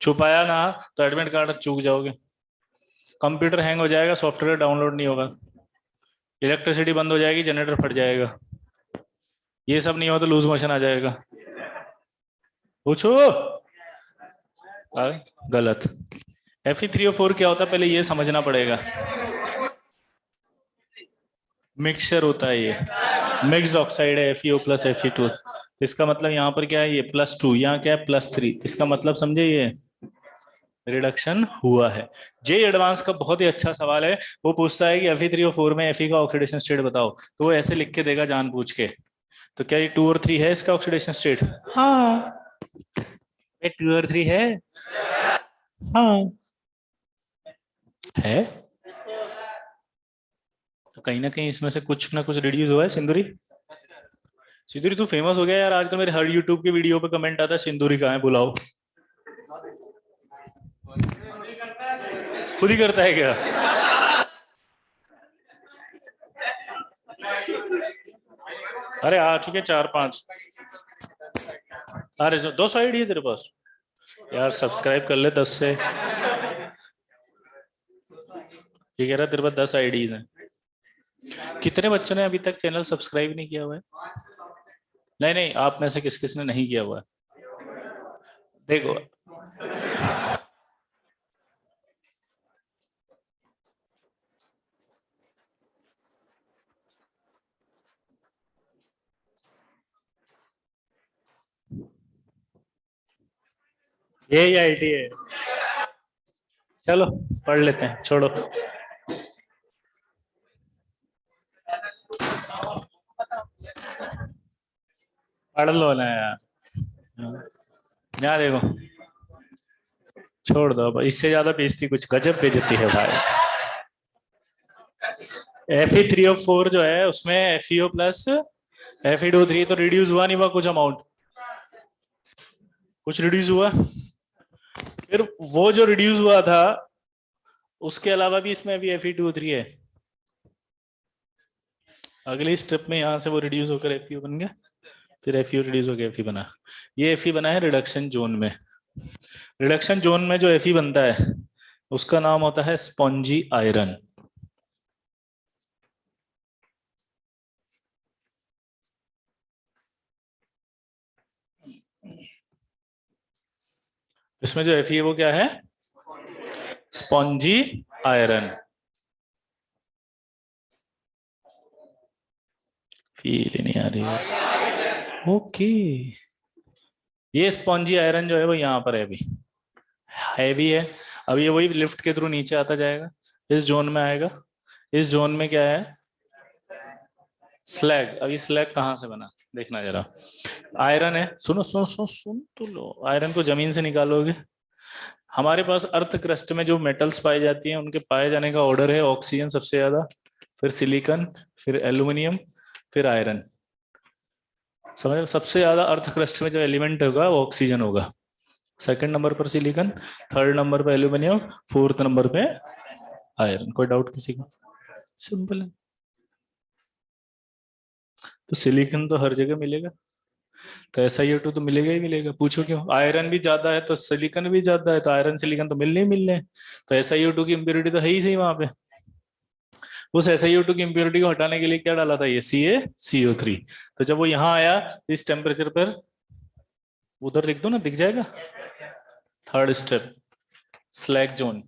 छुपाया ना तो एडमिट कार्ड चूक जाओगे, कंप्यूटर हैंग हो जाएगा, सॉफ्टवेयर डाउनलोड नहीं होगा, इलेक्ट्रिसिटी बंद हो जाएगी, जनरेटर फट जाएगा, ये सब नहीं हो तो लूज मोशन आ जाएगा। पूछो। गलत। Fe3O4 क्या होता है पहले ये समझना पड़ेगा। मिक्सचर होता है, ये मिक्स्ड ऑक्साइड है, FeO प्लस Fe2। इसका मतलब यहाँ पर क्या है, ये +2, यहाँ क्या है +3, इसका मतलब समझे ये रिडक्शन हुआ है। जे एडवांस का बहुत ही अच्छा सवाल है, वो पूछता है कि Fe3O4 में Fe का ऑक्सीडेशन स्टेट बताओ, तो वो ऐसे लिख के देगा जानबूझ के। तो क्या ये 2 और 3 है इसका ऑक्सीडेशन स्टेट? हाँ, ये 2 और 3 है, हाँ है। तो कहीं ना कहीं इसमें से कुछ ना कुछ रिड्यूस हुआ है। सिंदूरी, सिंदूरी तू फेमस हो गया यार आजकल, मेरे हर यूट्यूब के वीडियो पे कमेंट आता है सिंदूरी कहाँ है बुलाओ। खुद ही करता है क्या? अरे आ चुके 4-5। अरे 200 आईडी है तेरे पास यार, सब्सक्राइब कर ले 10 से। ये कह रहा तेरे पास 10 आईडीज हैं। कितने बच्चों ने अभी तक चैनल सब्सक्राइब नहीं किया हुआ है? नहीं नहीं, आप में से किस किस ने नहीं किया हुआ है? देखो, यही आईडी है। चलो पढ़ लेते हैं, छोड़ो। पढ़ लो ना यार, यहाँ देखो, छोड़ दो, इससे ज्यादा बेइज्जती कुछ, गजब बेइज्जती है भाई। Fe3O4 जो है उसमें FeO प्लस Fe2O3 तो रिड्यूस हुआ नहीं हुआ कुछ अमाउंट? कुछ रिड्यूस हुआ। फिर वो जो रिड्यूस हुआ था उसके अलावा भी इसमें अभी Fe2O3 है। अगली स्टेप में यहां से वो रिड्यूस होकर FeO बन गया, फिर FeO रिड्यूस होकर Fe बना। ये Fe बना है रिडक्शन जोन में। रिडक्शन जोन में जो Fe बनता है उसका नाम होता है स्पॉन्जी आयरन। इसमें जो Fe है वो क्या है? Spongy iron. फील नहीं आ रही है, ओके। ये स्पॉन्जी आयरन जो है वो यहाँ पर है, अभी हैवी है। अब ये वही लिफ्ट के थ्रू नीचे आता जाएगा, इस जोन में आएगा। इस जोन में क्या है? स्लैग। अब ये स्लैग कहाँ से बना देखना जरा। आयरन है, सुनो सुनो सुनो सुन तो लो, आयरन को जमीन से निकालोगे। हमारे पास अर्थ क्रस्ट में जो मेटल्स पाई जाती हैं उनके पाए जाने का ऑर्डर है, ऑक्सीजन सबसे ज्यादा, फिर सिलिकॉन, फिर एल्यूमिनियम, फिर आयरन। समझ, सबसे ज्यादा अर्थ क्रस्ट में जो एलिमेंट होगा वो ऑक्सीजन होगा। सेकंड नंबर पर सिलिकॉन, थर्ड नंबर पे एल्यूमिनियम, फोर्थ नंबर पे आयरन। कोई डाउट किसी को? सिंपल है। तो सिलिकॉन तो हर जगह मिलेगा, तो SiO2 तो मिलेगा ही मिलेगा। पूछो क्यों? आयरन भी ज्यादा है तो सिलिकॉन भी ज्यादा है, तो आयरन सिलिकॉन तो मिलने ही मिलने हैं। तो SiO2 की इम्प्योरिटी तो है ही सही वहां पे। उस SiO2 की इम्प्योरिटी को हटाने के लिए क्या डाला था? ये CaCO3। तो जब वो यहाँ आया इस टेम्परेचर पर, उधर लिख दो ना, दिख जाएगा। Third step, slag zone.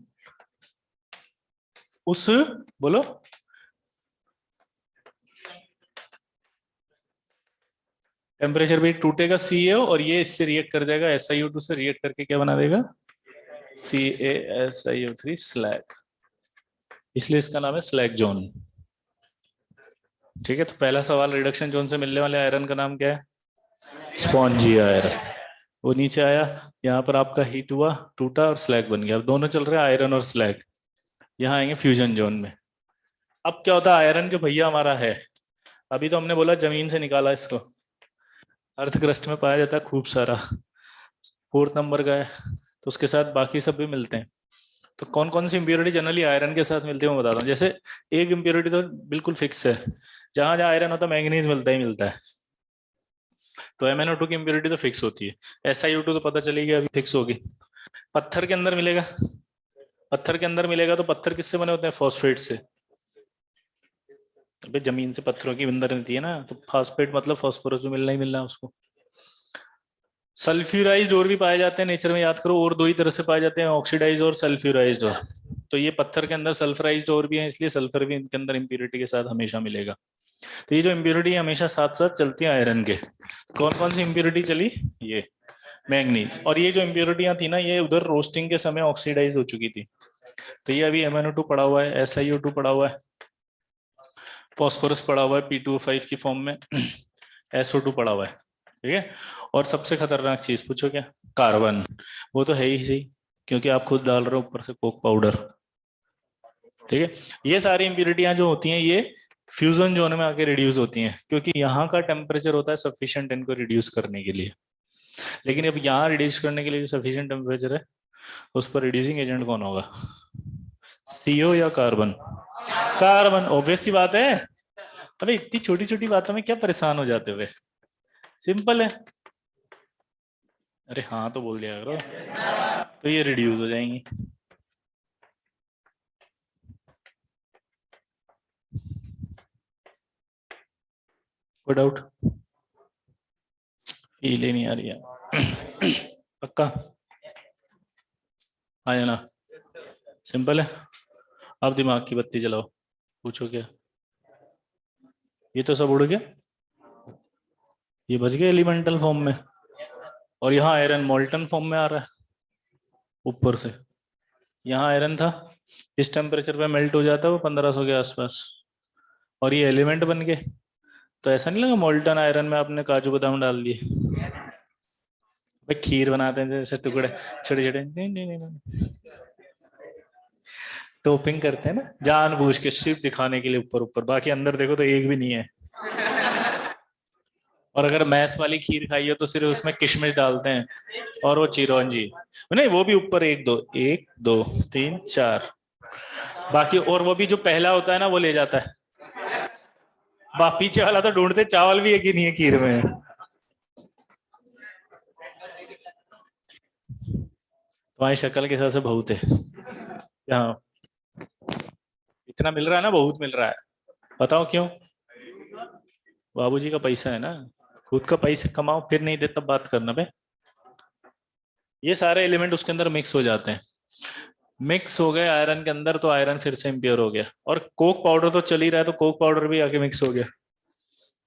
उस, बोलो, टेम्परेचर पे टूटेगा CaO, और ये इससे रिएक्ट कर जाएगा, SiO2 से रिएक्ट करके क्या बना देगा? CaSiO3 slag. इसलिए इसका नाम है स्लैग जोन। ठीक है, तो पहला सवाल, रिडक्शन जोन से मिलने वाले आयरन का नाम क्या है? Spongy iron. वो नीचे आया, यहाँ पर आपका हीट हुआ, टूटा और स्लैग बन गया। अब दोनों चल रहे हैं, आयरन और स्लैग। यहाँ आएंगे फ्यूजन जोन में। अब क्या होता है? आयरन जो भैया हमारा है, अभी तो हमने बोला जमीन से निकाला इसको, अर्थ क्रस्ट में पाया जाता है खूब सारा, फोर्थ नंबर का है, तो उसके साथ बाकी सब भी मिलते हैं। तो कौन कौन सी इंप्योरिटी जनरली आयरन के साथ मिलती है मैं बताता हूँ। जैसे एक इंप्योरिटी तो बिल्कुल फिक्स है, जहां जहां आयरन होता है मैंगनीज मिलता ही मिलता है, तो MnO2 की इंप्योरिटी तो फिक्स होती है। SiO2 तो पता चली गई अभी, फिक्स होगी। पत्थर के अंदर मिलेगा, पत्थर के अंदर मिलेगा, तो पत्थर किससे बने होते हैं? फॉस्फेट से। अबे जमीन से पत्थरों की अंदर रहती है ना, तो फॉस्फेट मतलब फॉस्फोरस भी मिलना ही मिलना है उसको। सल्फ्यूराइज्ड और भी पाए जाते हैं नेचर में, याद करो, और दो ही तरह से पाए जाते हैं, ऑक्सीडाइज और सल्फ्यूराइज्ड और। तो ये पत्थर के अंदर सल्फराइज्ड और भी है, इसलिए सल्फर भी इनके अंदर इंप्योरिटी के साथ हमेशा मिलेगा। तो ये जो इंप्योरिटी हमेशा साथ साथ चलती है आयरन के। कौन कौन सी इंप्योरिटी चली? ये मैंगनीज। और ये जो इंप्योरिटियां थी ना, ये उधर रोस्टिंग के समय ऑक्सीडाइज हो चुकी थी। तो ये अभी MnO2 पड़ा हुआ है, SiO2 पड़ा हुआ है, फॉस्फोरस पड़ा हुआ है P2O5 की फॉर्म में, SO2 पड़ा हुआ है। ठीक है, और सबसे खतरनाक चीज पूछो क्या? कार्बन। वो तो है ही सही, क्योंकि आप खुद डाल रहे हो ऊपर से कोक पाउडर। ठीक है, ये सारी इंप्योरिटियां जो होती हैं, ये फ्यूजन जोन में आके रिड्यूस होती हैं, क्योंकि यहाँ का टेम्परेचर होता है सफिशिएंट इनको रिड्यूस करने के लिए। लेकिन अब यहाँ रिड्यूस करने के लिए जो सफिशिएंट टेम्परेचर है, उस पर रिड्यूसिंग एजेंट कौन होगा? CO या कार्बन? कार्बन, ऑब्वियस सी बात है। अबे इतनी छोटी छोटी बातों में क्या परेशान हो जाते हुए, सिंपल है। अरे हाँ तो बोल दिया करो, तो ये रिड्यूस हो जाएंगी। कोई डाउट? फील ही नहीं आ रही है पक्का? आया ना? सिंपल है। अब दिमाग की बत्ती जलाओ, पूछो क्या? ये तो सब उड़ गया, ये बच गए एलिमेंटल फॉर्म में, और यहाँ आयरन मोल्टन फॉर्म में आ रहा है ऊपर से। यहाँ आयरन था, इस टेम्परेचर पे मेल्ट हो जाता है वो 1500 के आसपास, और ये एलिमेंट बन गए। तो ऐसा नहीं लगा मोल्टन आयरन में आपने काजू बादाम डाल दिए? भाई खीर बनाते हैं जैसे टुकड़े छोटे छोटे, नहीं नहीं नहीं नहीं, टॉपिंग करते हैं ना जानबूझ के, सिर्फ दिखाने के लिए ऊपर ऊपर, बाकी अंदर देखो तो एक भी नहीं है। और अगर मैस वाली खीर खाई हो तो सिर्फ उसमें किशमिश डालते हैं, और वो चिरौंजी, नहीं वो भी ऊपर एक दो, एक दो तीन चार, बाकी और वो भी जो पहला होता है ना वो ले जाता है, पीछे वाला तो ढूंढते, चावल भी एक ही नहीं है खीर में। तुम्हारी शक्ल के हिसाब से बहुत है यहाँ, इतना मिल रहा है ना, बहुत मिल रहा है। बताओ क्यों? बाबूजी का पैसा है ना, खुद का पैसे कमाओ, फिर नहीं दे तब बात करना बे। ये सारे एलिमेंट उसके अंदर मिक्स हो जाते हैं, मिक्स हो गए आयरन के अंदर, तो आयरन फिर से इम्प्योर हो गया। और कोक पाउडर तो चल ही रहा है, तो कोक पाउडर भी आके मिक्स हो गया।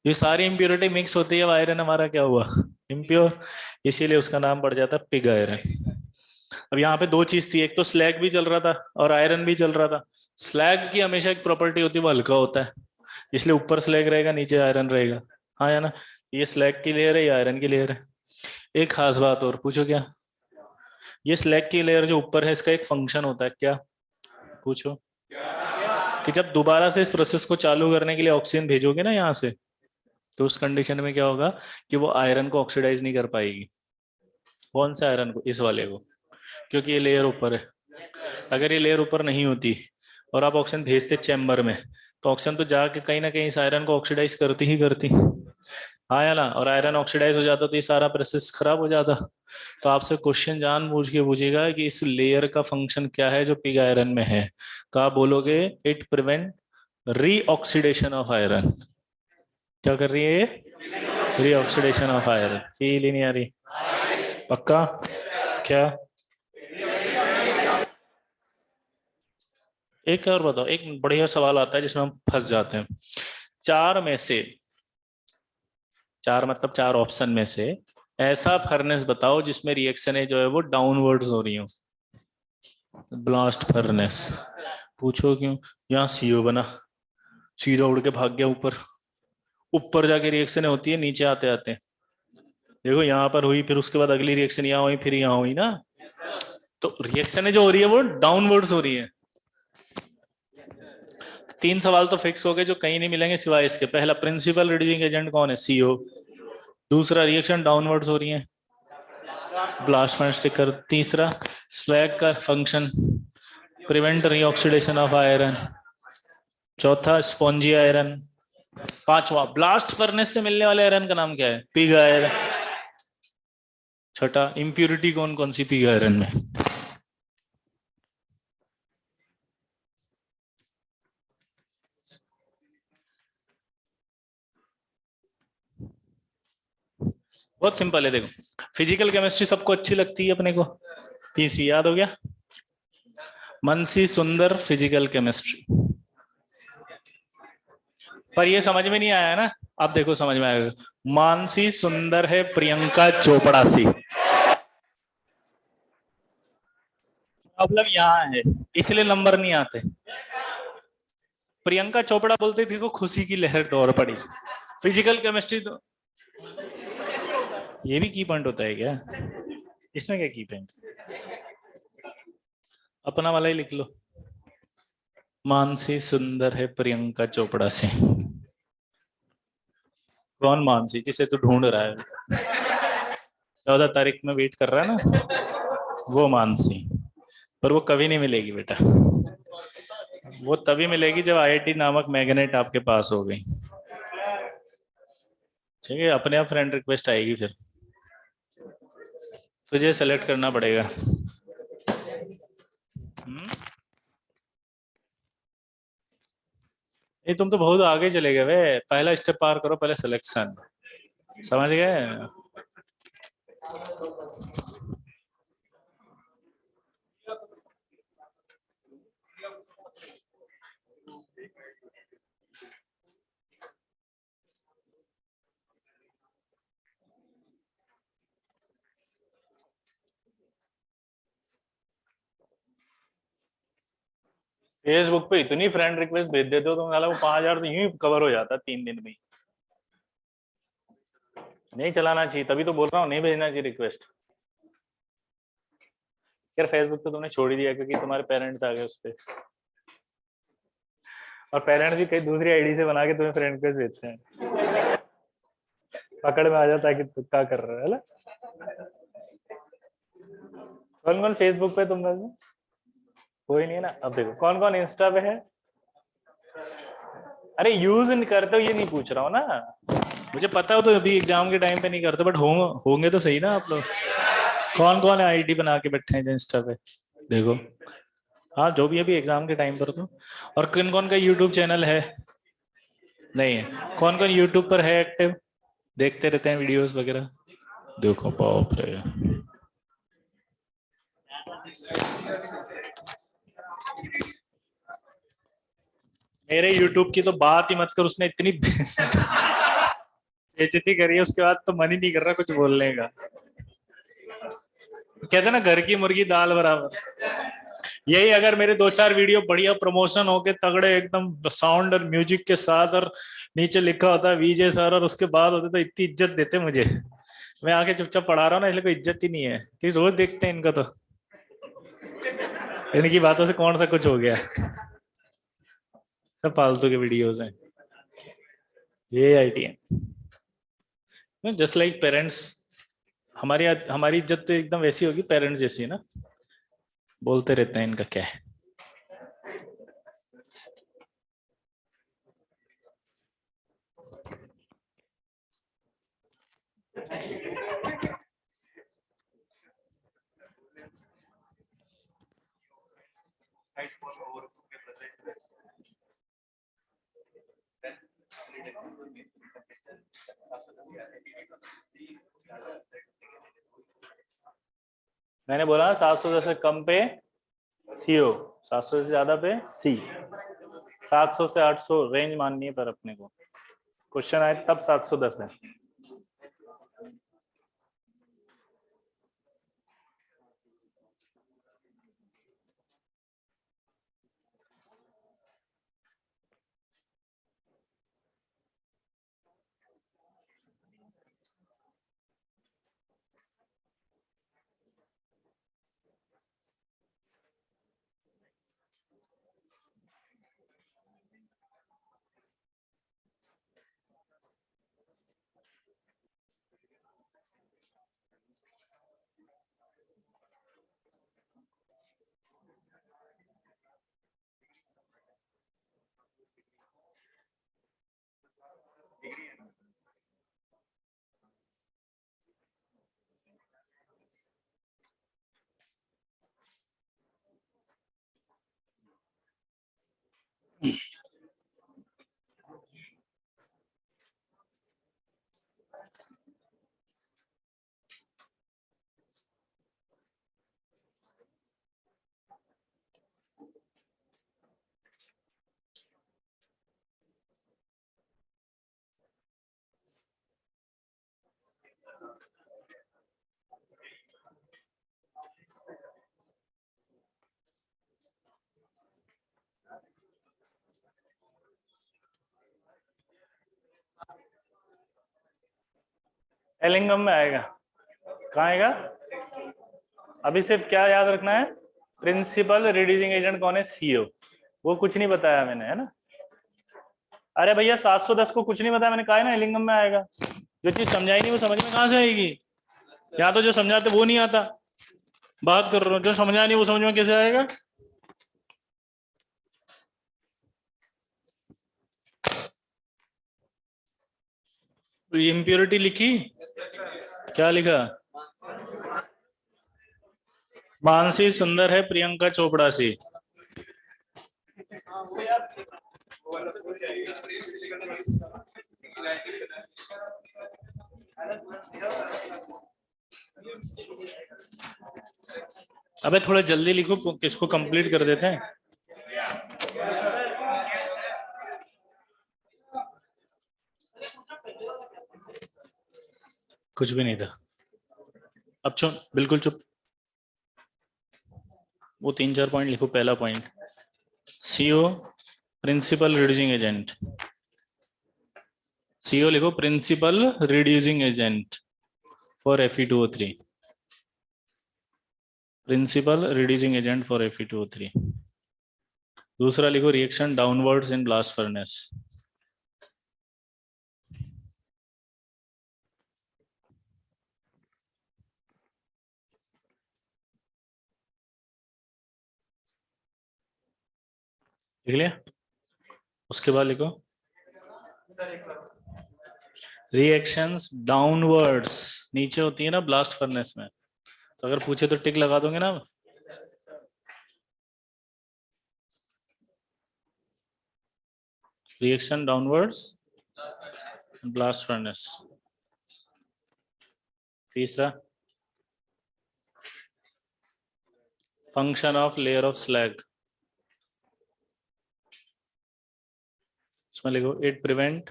ये सारी इम्प्योरिटी मिक्स होती है, अब आयरन हमारा क्या हुआ? इम्प्योर। इसीलिए उसका नाम पड़ जाता है पिग आयरन। अब यहाँ पे दो चीज थी, एक तो स्लैग भी चल रहा था और आयरन भी चल रहा था। स्लैग की हमेशा एक प्रॉपर्टी होती है, वो हल्का होता है, इसलिए ऊपर स्लैग रहेगा नीचे आयरन रहेगा। हाँ या ना? ये स्लैग की लेयर है, ये आयरन की लेयर है। एक खास बात और, पूछो क्या? ये स्लैग की लेयर जो ऊपर है, इसका एक फंक्शन होता है, क्या? पूछो। कि जब दोबारा से इस प्रोसेस को चालू करने के लिए ऑक्सीजन भेजोगे ना यहाँ से, तो उस कंडीशन में क्या होगा कि वो आयरन को ऑक्सीडाइज नहीं कर पाएगी, कौन सा आयरन को? इस वाले को, क्योंकि ये लेयर ऊपर है। अगर ये लेयर ऊपर नहीं होती और आप ऑक्सीजन भेजते चैम्बर में, तो ऑक्सीजन तो जाके कहीं ना कहीं इस आयरन को ऑक्सीडाइज करती ही करती, हाँ या ना? और आयरन ऑक्सीडाइज हो जाता तो ये सारा प्रोसेस खराब हो जाता। तो आपसे क्वेश्चन जानबूझ के पूछेगा कि इस लेयर का फंक्शन क्या है जो पिग आयरन में है, तो आप बोलोगे इट प्रिवेंट रीऑक्सीडेशन ऑफ आयरन। क्या कर रही है ये? रीऑक्सीडेशन ऑफ आयरन। फील ही नहीं आ रही? पक्का? क्या? एक और बताओ, एक बढ़िया सवाल आता है जिसमें हम फंस जाते हैं। चार में से, चार मतलब चार ऑप्शन में से ऐसा फर्नेस बताओ जिसमें रिएक्शन है जो है वो डाउनवर्ड्स हो रही हो। Blast furnace. पूछो क्यों? यहाँ सीओ बना, सीधा उड़ के भाग गया ऊपर, ऊपर जाके रिएक्शन होती है नीचे आते आते। देखो यहाँ पर हुई, फिर उसके बाद अगली रिएक्शन यहाँ हुई, फिर यहाँ हुई ना। तो रिएक्शन जो हो रही है वो डाउनवर्ड्स हो रही है। तीन सवाल तो फिक्स हो गए जो कहीं नहीं मिलेंगे सिवाय इसके। पहला, प्रिंसिपल रिड्यूसिंग एजेंट कौन है? सीओ। दूसरा, रिएक्शन डाउनवर्ड्स हो रही है, ब्लास्ट फर्नेस स्टिकर। तीसरा, स्लैग का फंक्शन प्रिवेंट रीऑक्सीडेशन ऑफ आयरन। चौथा, स्पॉन्जी आयरन। पांचवा, ब्लास्ट फर्नेस से मिलने वाले आयरन का नाम क्या है? Pig iron. छठा, इंप्यूरिटी कौन कौन सी पिग आयरन में? बहुत सिंपल है, देखो फिजिकल केमिस्ट्री सबको अच्छी लगती है अपने को, पीसी याद हो गया। मनसी सुंदर फिजिकल केमिस्ट्री। पर ये समझ में नहीं आया ना, अब देखो समझ में आएगा। मानसी सुंदर है प्रियंका चोपड़ा सी। प्रॉब्लम यहाँ है, इसलिए नंबर नहीं आते। प्रियंका चोपड़ा बोलते थे को खुशी की लहर दौड़ पड़ी। फिजिकल केमिस्ट्री तो ये भी की पॉइंट होता है क्या? इसमें क्या की पॉइंट? अपना वाला ही लिख लो, मानसी सुंदर है प्रियंका चोपड़ा से। कौन मानसी जिसे तू ढूंढ रहा है? 14 तारीख में वेट कर रहा है ना, वो मानसी। पर वो कभी नहीं मिलेगी बेटा, वो तभी मिलेगी जब आईआईटी नामक मैग्नेट आपके पास हो गई। ठीक है, अपने आप फ्रेंड रिक्वेस्ट आएगी, फिर तुझे सेलेक्ट करना पड़ेगा। ये तुम तो बहुत आगे चले गए वे, पहला स्टेप पार करो, पहले सिलेक्शन। समझ गए? फेसबुक पे इतनी फ्रेंड रिक्वेस्ट भेज देते हो तुम, वो 5,000 तो यूं ही कवर हो जाता 3 दिन में। नहीं चलाना चाहिए, तभी तो बोल रहा हूँ नहीं भेजना चाहिए रिक्वेस्ट। यार फेसबुक तो तुमने छोड़ ही दिया क्योंकि तुम्हारे पेरेंट्स आ गए उस पर, और पेरेंट्स भी कई दूसरी आईडी से बना के तुम्हें फ्रेंड रिक्वेस्ट भेजते हैं। पकड़ में आ जाता है कि तू क्या कर रहा है ना। कौन कौन फेसबुक पे तुम में? कोई नहीं है ना। अब देखो कौन कौन इंस्टा पे है। अरे यूज नहीं करते हो ये नहीं पूछ रहा हूँ ना, मुझे पता हो तो अभी एग्जाम के टाइम पे नहीं करते, बट होंगे तो सही ना आप लोग। कौन कौन आईडी बना के बैठे हैं जो इंस्टा पे? देखो, हाँ जो भी अभी एग्जाम के टाइम पर तो। और किन कौन का यूट्यूब चैनल है? नहीं है। कौन कौन यूट्यूब पर है एक्टिव, देखते रहते हैं वीडियोस वगैरह? देखो बाप रे, मेरे यूट्यूब की तो बात ही मत कर, उसने इतनी बेइज्जती करी है उसके बाद तो मन ही नहीं कर रहा कुछ बोलने का। कहते हैं ना घर की मुर्गी दाल बराबर। यही अगर मेरे 2-4 वीडियो बढ़िया प्रमोशन होके तगड़े एकदम साउंड और म्यूजिक के साथ, और नीचे लिखा होता है विजय सर, और उसके बाद होते तो इतनी इज्जत देते मुझे। मैं आके चुपचाप पढ़ा रहा हूँ ना, इसलिए कोई इज्जत ही नहीं है कि रोज देखते हैं इनका तो, इनकी बातों से कौन सा कुछ हो गया। सब फालतू के वीडियोस हैं, ये आईटी है। जस्ट लाइक पेरेंट्स हमारी हमारी इज्जत तो एकदम वैसी होगी, पेरेंट्स जैसी है ना, बोलते रहते हैं इनका क्या है। मैंने बोला 710 से कम पे सीओ, 700 से ज्यादा पे सी, 700 से 800 रेंज माननी है पर अपने को, क्वेश्चन आए तब 710 है। एलिंगम में आएगा, कहाँ आएगा? अभी सिर्फ क्या याद रखना है, प्रिंसिपल रिड्यूसिंग एजेंट कौन है? सीओ। वो कुछ नहीं बताया मैंने, है ना। अरे भैया 710 को कुछ नहीं बताया मैंने, कहा है ना एलिंगम में आएगा। जो चीज समझाई नहीं वो समझ में कहाँ से आएगी? या तो जो समझाते वो नहीं आता, बात कर रहा हूँ जो समझा नहीं वो समझ में कैसे आएगा? तो इम्प्योरिटी लिखी, क्या लिखा? मानसी सुंदर है, प्रियंका चोपड़ा सी। अबे थोड़ा जल्दी लिखो, किसको कंप्लीट कर देते हैं। कुछ भी नहीं था, अब चुप, बिल्कुल चुप। वो 3-4 पॉइंट लिखो। पहला point, CO principal reducing agent, CO लिखो principal reducing agent for Fe2O3, principal reducing agent for Fe2O3। दूसरा लिखो reaction downwards in blast furnace, लिख लिया? उसके बाद लिखो रिएक्शंस डाउनवर्ड्स, नीचे होती है ना ब्लास्ट फर्नेस में, तो अगर पूछे तो टिक लगा दोगे ना। Reaction downwards blast furnace. तीसरा, function of layer of slag, इसमें लिखो it prevent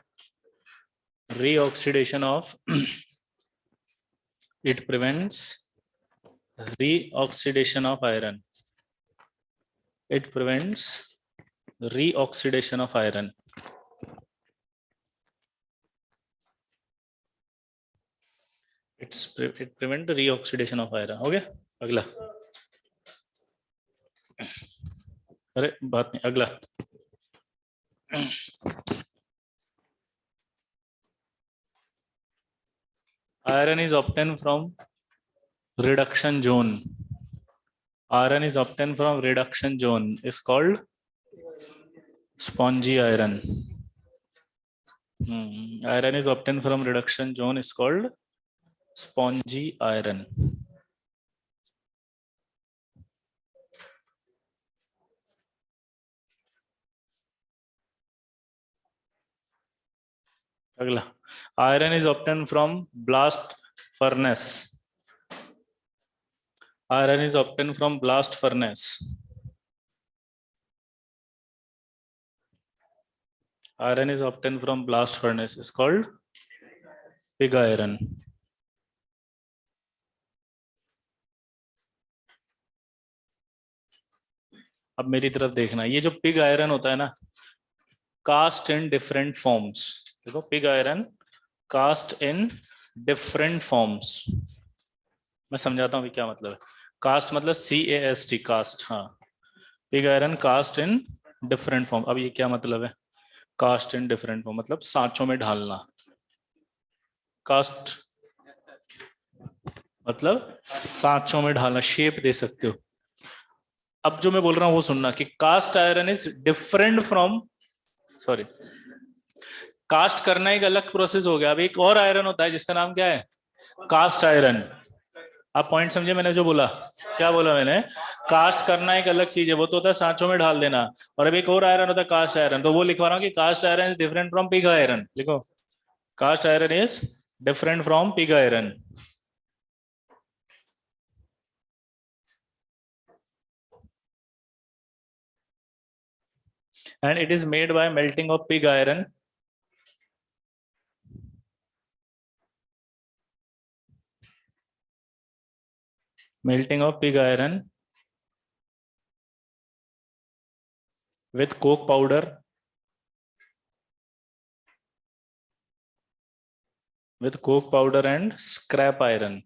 reoxidation of it prevents reoxidation of iron, it prevents reoxidation of iron, it prevent reoxidation of iron। हो गया? अगला, अरे बात नहीं, अगला iron is obtained from reduction zone. Iron is obtained from reduction zone is called spongy iron. Iron is obtained from reduction zone is called spongy iron. अगला, iron is obtained from blast furnace. Iron is obtained from blast furnace. Iron is obtained from blast furnace is called pig iron. अब मेरी तरफ देखना, ये जो pig iron होता है ना, कास्ट इन डिफरेंट फॉर्म्स. देखो, pig iron cast in different forms. मैं समझाता हूँ क्या मतलब है. कास्ट मतलब CAST, कास्ट. हाँ, pig iron cast in different form. अब ये क्या मतलब है? कास्ट इन डिफरेंट फॉर्म मतलब सांचों में ढालना. कास्ट मतलब सांचों में ढालना, शेप दे सकते हो. अब जो मैं बोल रहा हूं वो सुनना कि cast iron is different from, sorry, cast करना एक अलग प्रोसेस हो गया. अब एक और आयरन होता है जिसका नाम क्या है? Cast iron. आप पॉइंट समझे मैंने जो बोला? क्या बोला मैंने? कास्ट करना एक अलग चीज है, वो तो होता है सांचों में ढाल देना. और अब एक और आयरन होता है कास्ट आयरन. तो वो लिखवा रहा हूँ कि cast iron is different from pig iron. लिखो, cast iron is different from pig iron. And it is made by melting of pig iron. Melting of pig iron with coke powder, with coke powder and scrap iron.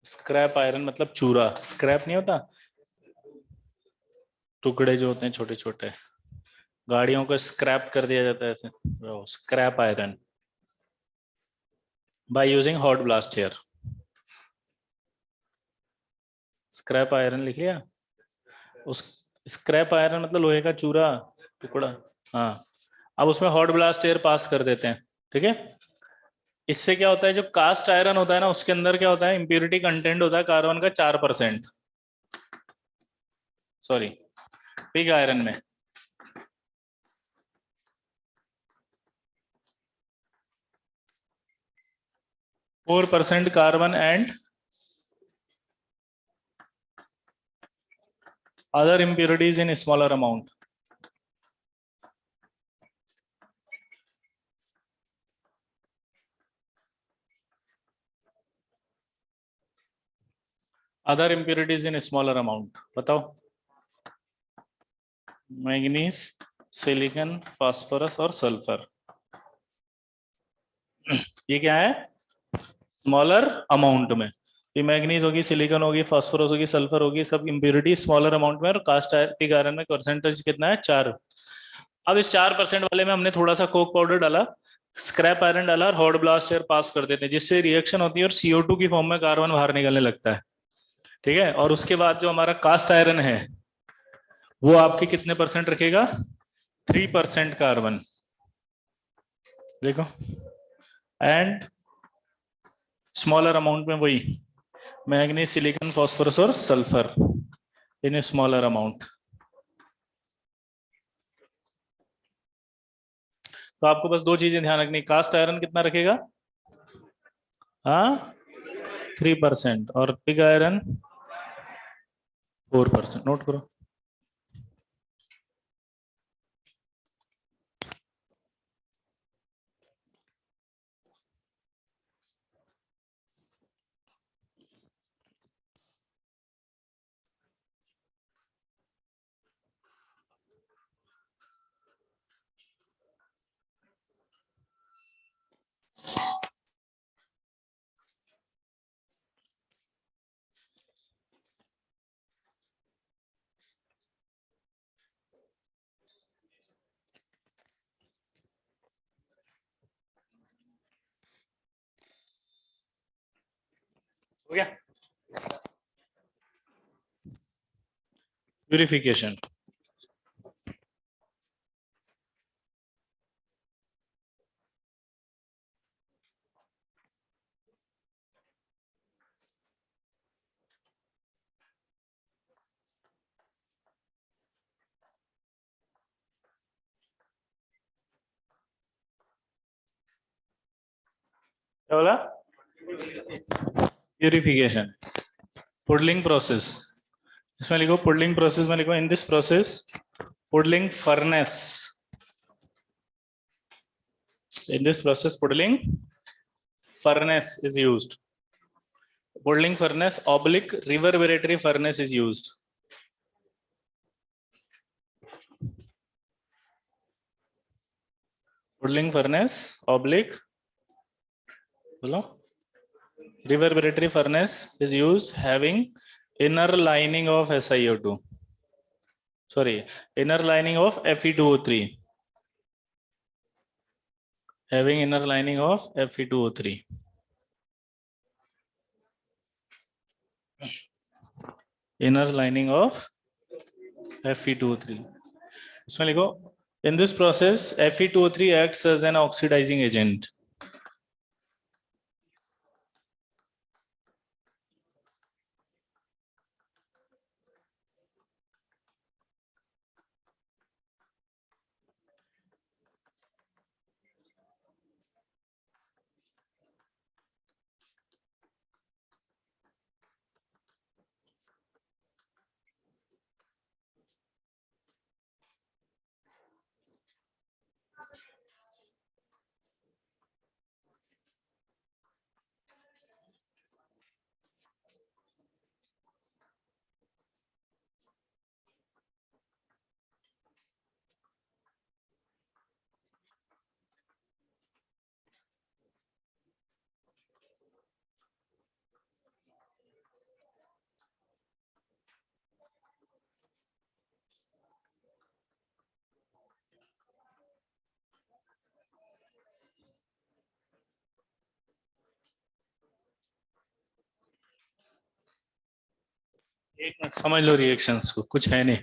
Scrap iron मतलब चूरा. Scrap नहीं होता, टुकड़े जो होते हैं छोटे छोटे, गाड़ियों को स्क्रैप कर दिया जाता है ऐसे. Scrap iron by using hot blast air. Scrap iron लिख लिया. उस स्क्रैप आयरन मतलब लोहे का चूरा, टुकड़ा. हाँ, अब उसमें हॉट ब्लास्ट एयर पास कर देते हैं. ठीक है. इससे क्या होता है, जो कास्ट आयरन होता है ना, उसके अंदर क्या होता है, इंप्योरिटी कंटेंट होता है कार्बन का 4%. सॉरी, पिग आयरन में 4% carbon and other impurities in smaller amount. Other impurities in smaller amount. बताओ. मैग्नीज, सिलिकॉन, फास्फोरस और सल्फर. ये क्या है? स्मॉलर अमाउंट में. ये मैग्नीज होगी, सिलिकॉन होगी, फास्फोरस होगी, सल्फर होगी, सब इंप्योरिटी स्मॉलर अमाउंट में. और कास्ट पिग आयरन में परसेंटेज कितना है? 4. अब इस 4% वाले में हमने थोड़ा सा कोक पाउडर डाला, स्क्रैप आयरन डाला और हॉट ब्लास्ट एयर पास कर देते हैं, जिससे रिएक्शन होती है और CO2 की फॉर्म में कार्बन बाहर निकलने लगता है. ठीक है. और उसके बाद जो हमारा कास्ट आयरन है वो आपके कितने परसेंट रखेगा? 3% कार्बन. देखो, एंड स्मॉलर अमाउंट में वही मैग्नीज, सिलिकॉन, फास्फोरस और सल्फर इन स्मॉलर अमाउंट. तो आपको बस 2 चीजें ध्यान रखनी. कास्ट आयरन कितना रखेगा? हाँ, 3%. और पिग आयरन 4%. नोट करो. हो गया। प्यूरिफिकेशन, क्या बोला? प्यूरिफिकेशन, पुडलिंग प्रोसेस, इसमें लिखो पुडलिंग प्रोसेस में लिखो in this process puddling furnace, in this process puddling furnace is used. Puddling furnace oblique reverberatory furnace is used. Puddling furnace oblique बोलो reverberatory furnace is used having inner lining of SiO2, sorry, inner lining of Fe2O3, having inner lining of Fe2O3, inner lining of Fe2O3. इसमें लिखो in this process Fe2O3 acts as an oxidizing agent. एक minute समझ लो reactions को, कुछ है नहीं।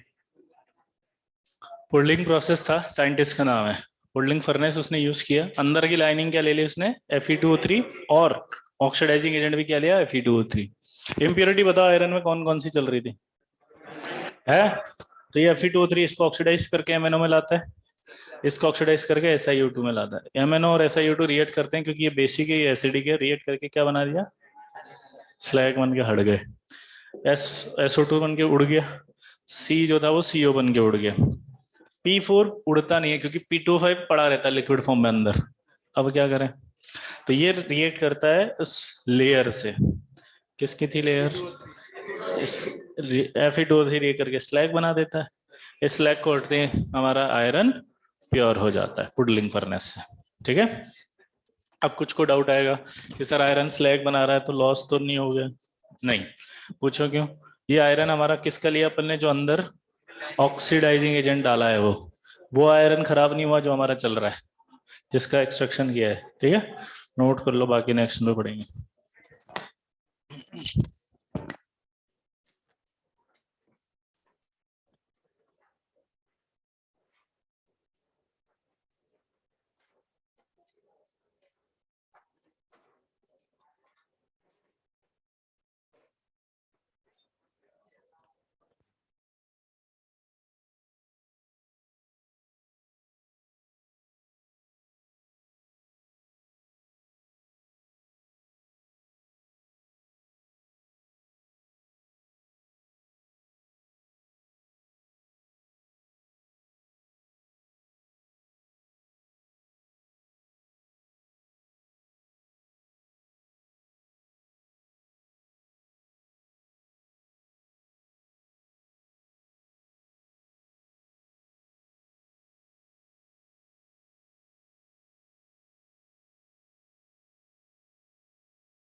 Puddling process था, scientist का नाम है, पुडलिंग फर्नेस उसने यूज किया, अंदर की लाइनिंग क्या ले ली उसने Fe2O3 और ऑक्सीडाइजिंग एजेंट भी क्या लिया Fe2O3। इम्प्योरिटी बताओ आयरन में कौन कौन सी चल रही थी है? तो ये Fe2O3 इसको ऑक्सीडाइज करके MnO में लाता है, इसको ऑक्सीडाइज करके SiO2 में लाता है। MnO और SiO2 रिएक्ट करते हैं क्योंकि ये बेसिक है, एसिडिक है, रिएक्ट करके क्या बना दिया, स्लैग बन के हट गए, SO2 बन के उड़ गया, C जो था वो CO बन के उड़ गया, P4 उड़ता नहीं है क्योंकि P2O5 पड़ा रहता है लिक्विड फॉर्म में अंदर। अब क्या करें, तो ये रिएक्ट करता है उस लेयर से, किसकी थी लेयर, इस Fe2O3 रिएक्ट करके स्लैग बना देता है, इस स्लैग को उठते हमारा आयरन प्योर हो जाता है पुडलिंग फर्नेस से। ठीक है, अब कुछ को डाउट आएगा कि सर आयरन स्लैग बना रहा है तो लॉस तो नहीं हो गया? नहीं, पूछो क्यों। ये आयरन हमारा किसका लिया अपन ने, जो अंदर ऑक्सीडाइजिंग एजेंट डाला है वो आयरन खराब नहीं हुआ जो हमारा चल रहा है, जिसका एक्सट्रैक्शन किया है। ठीक है, नोट कर लो, बाकी नेक्स्ट में पढ़ेंगे।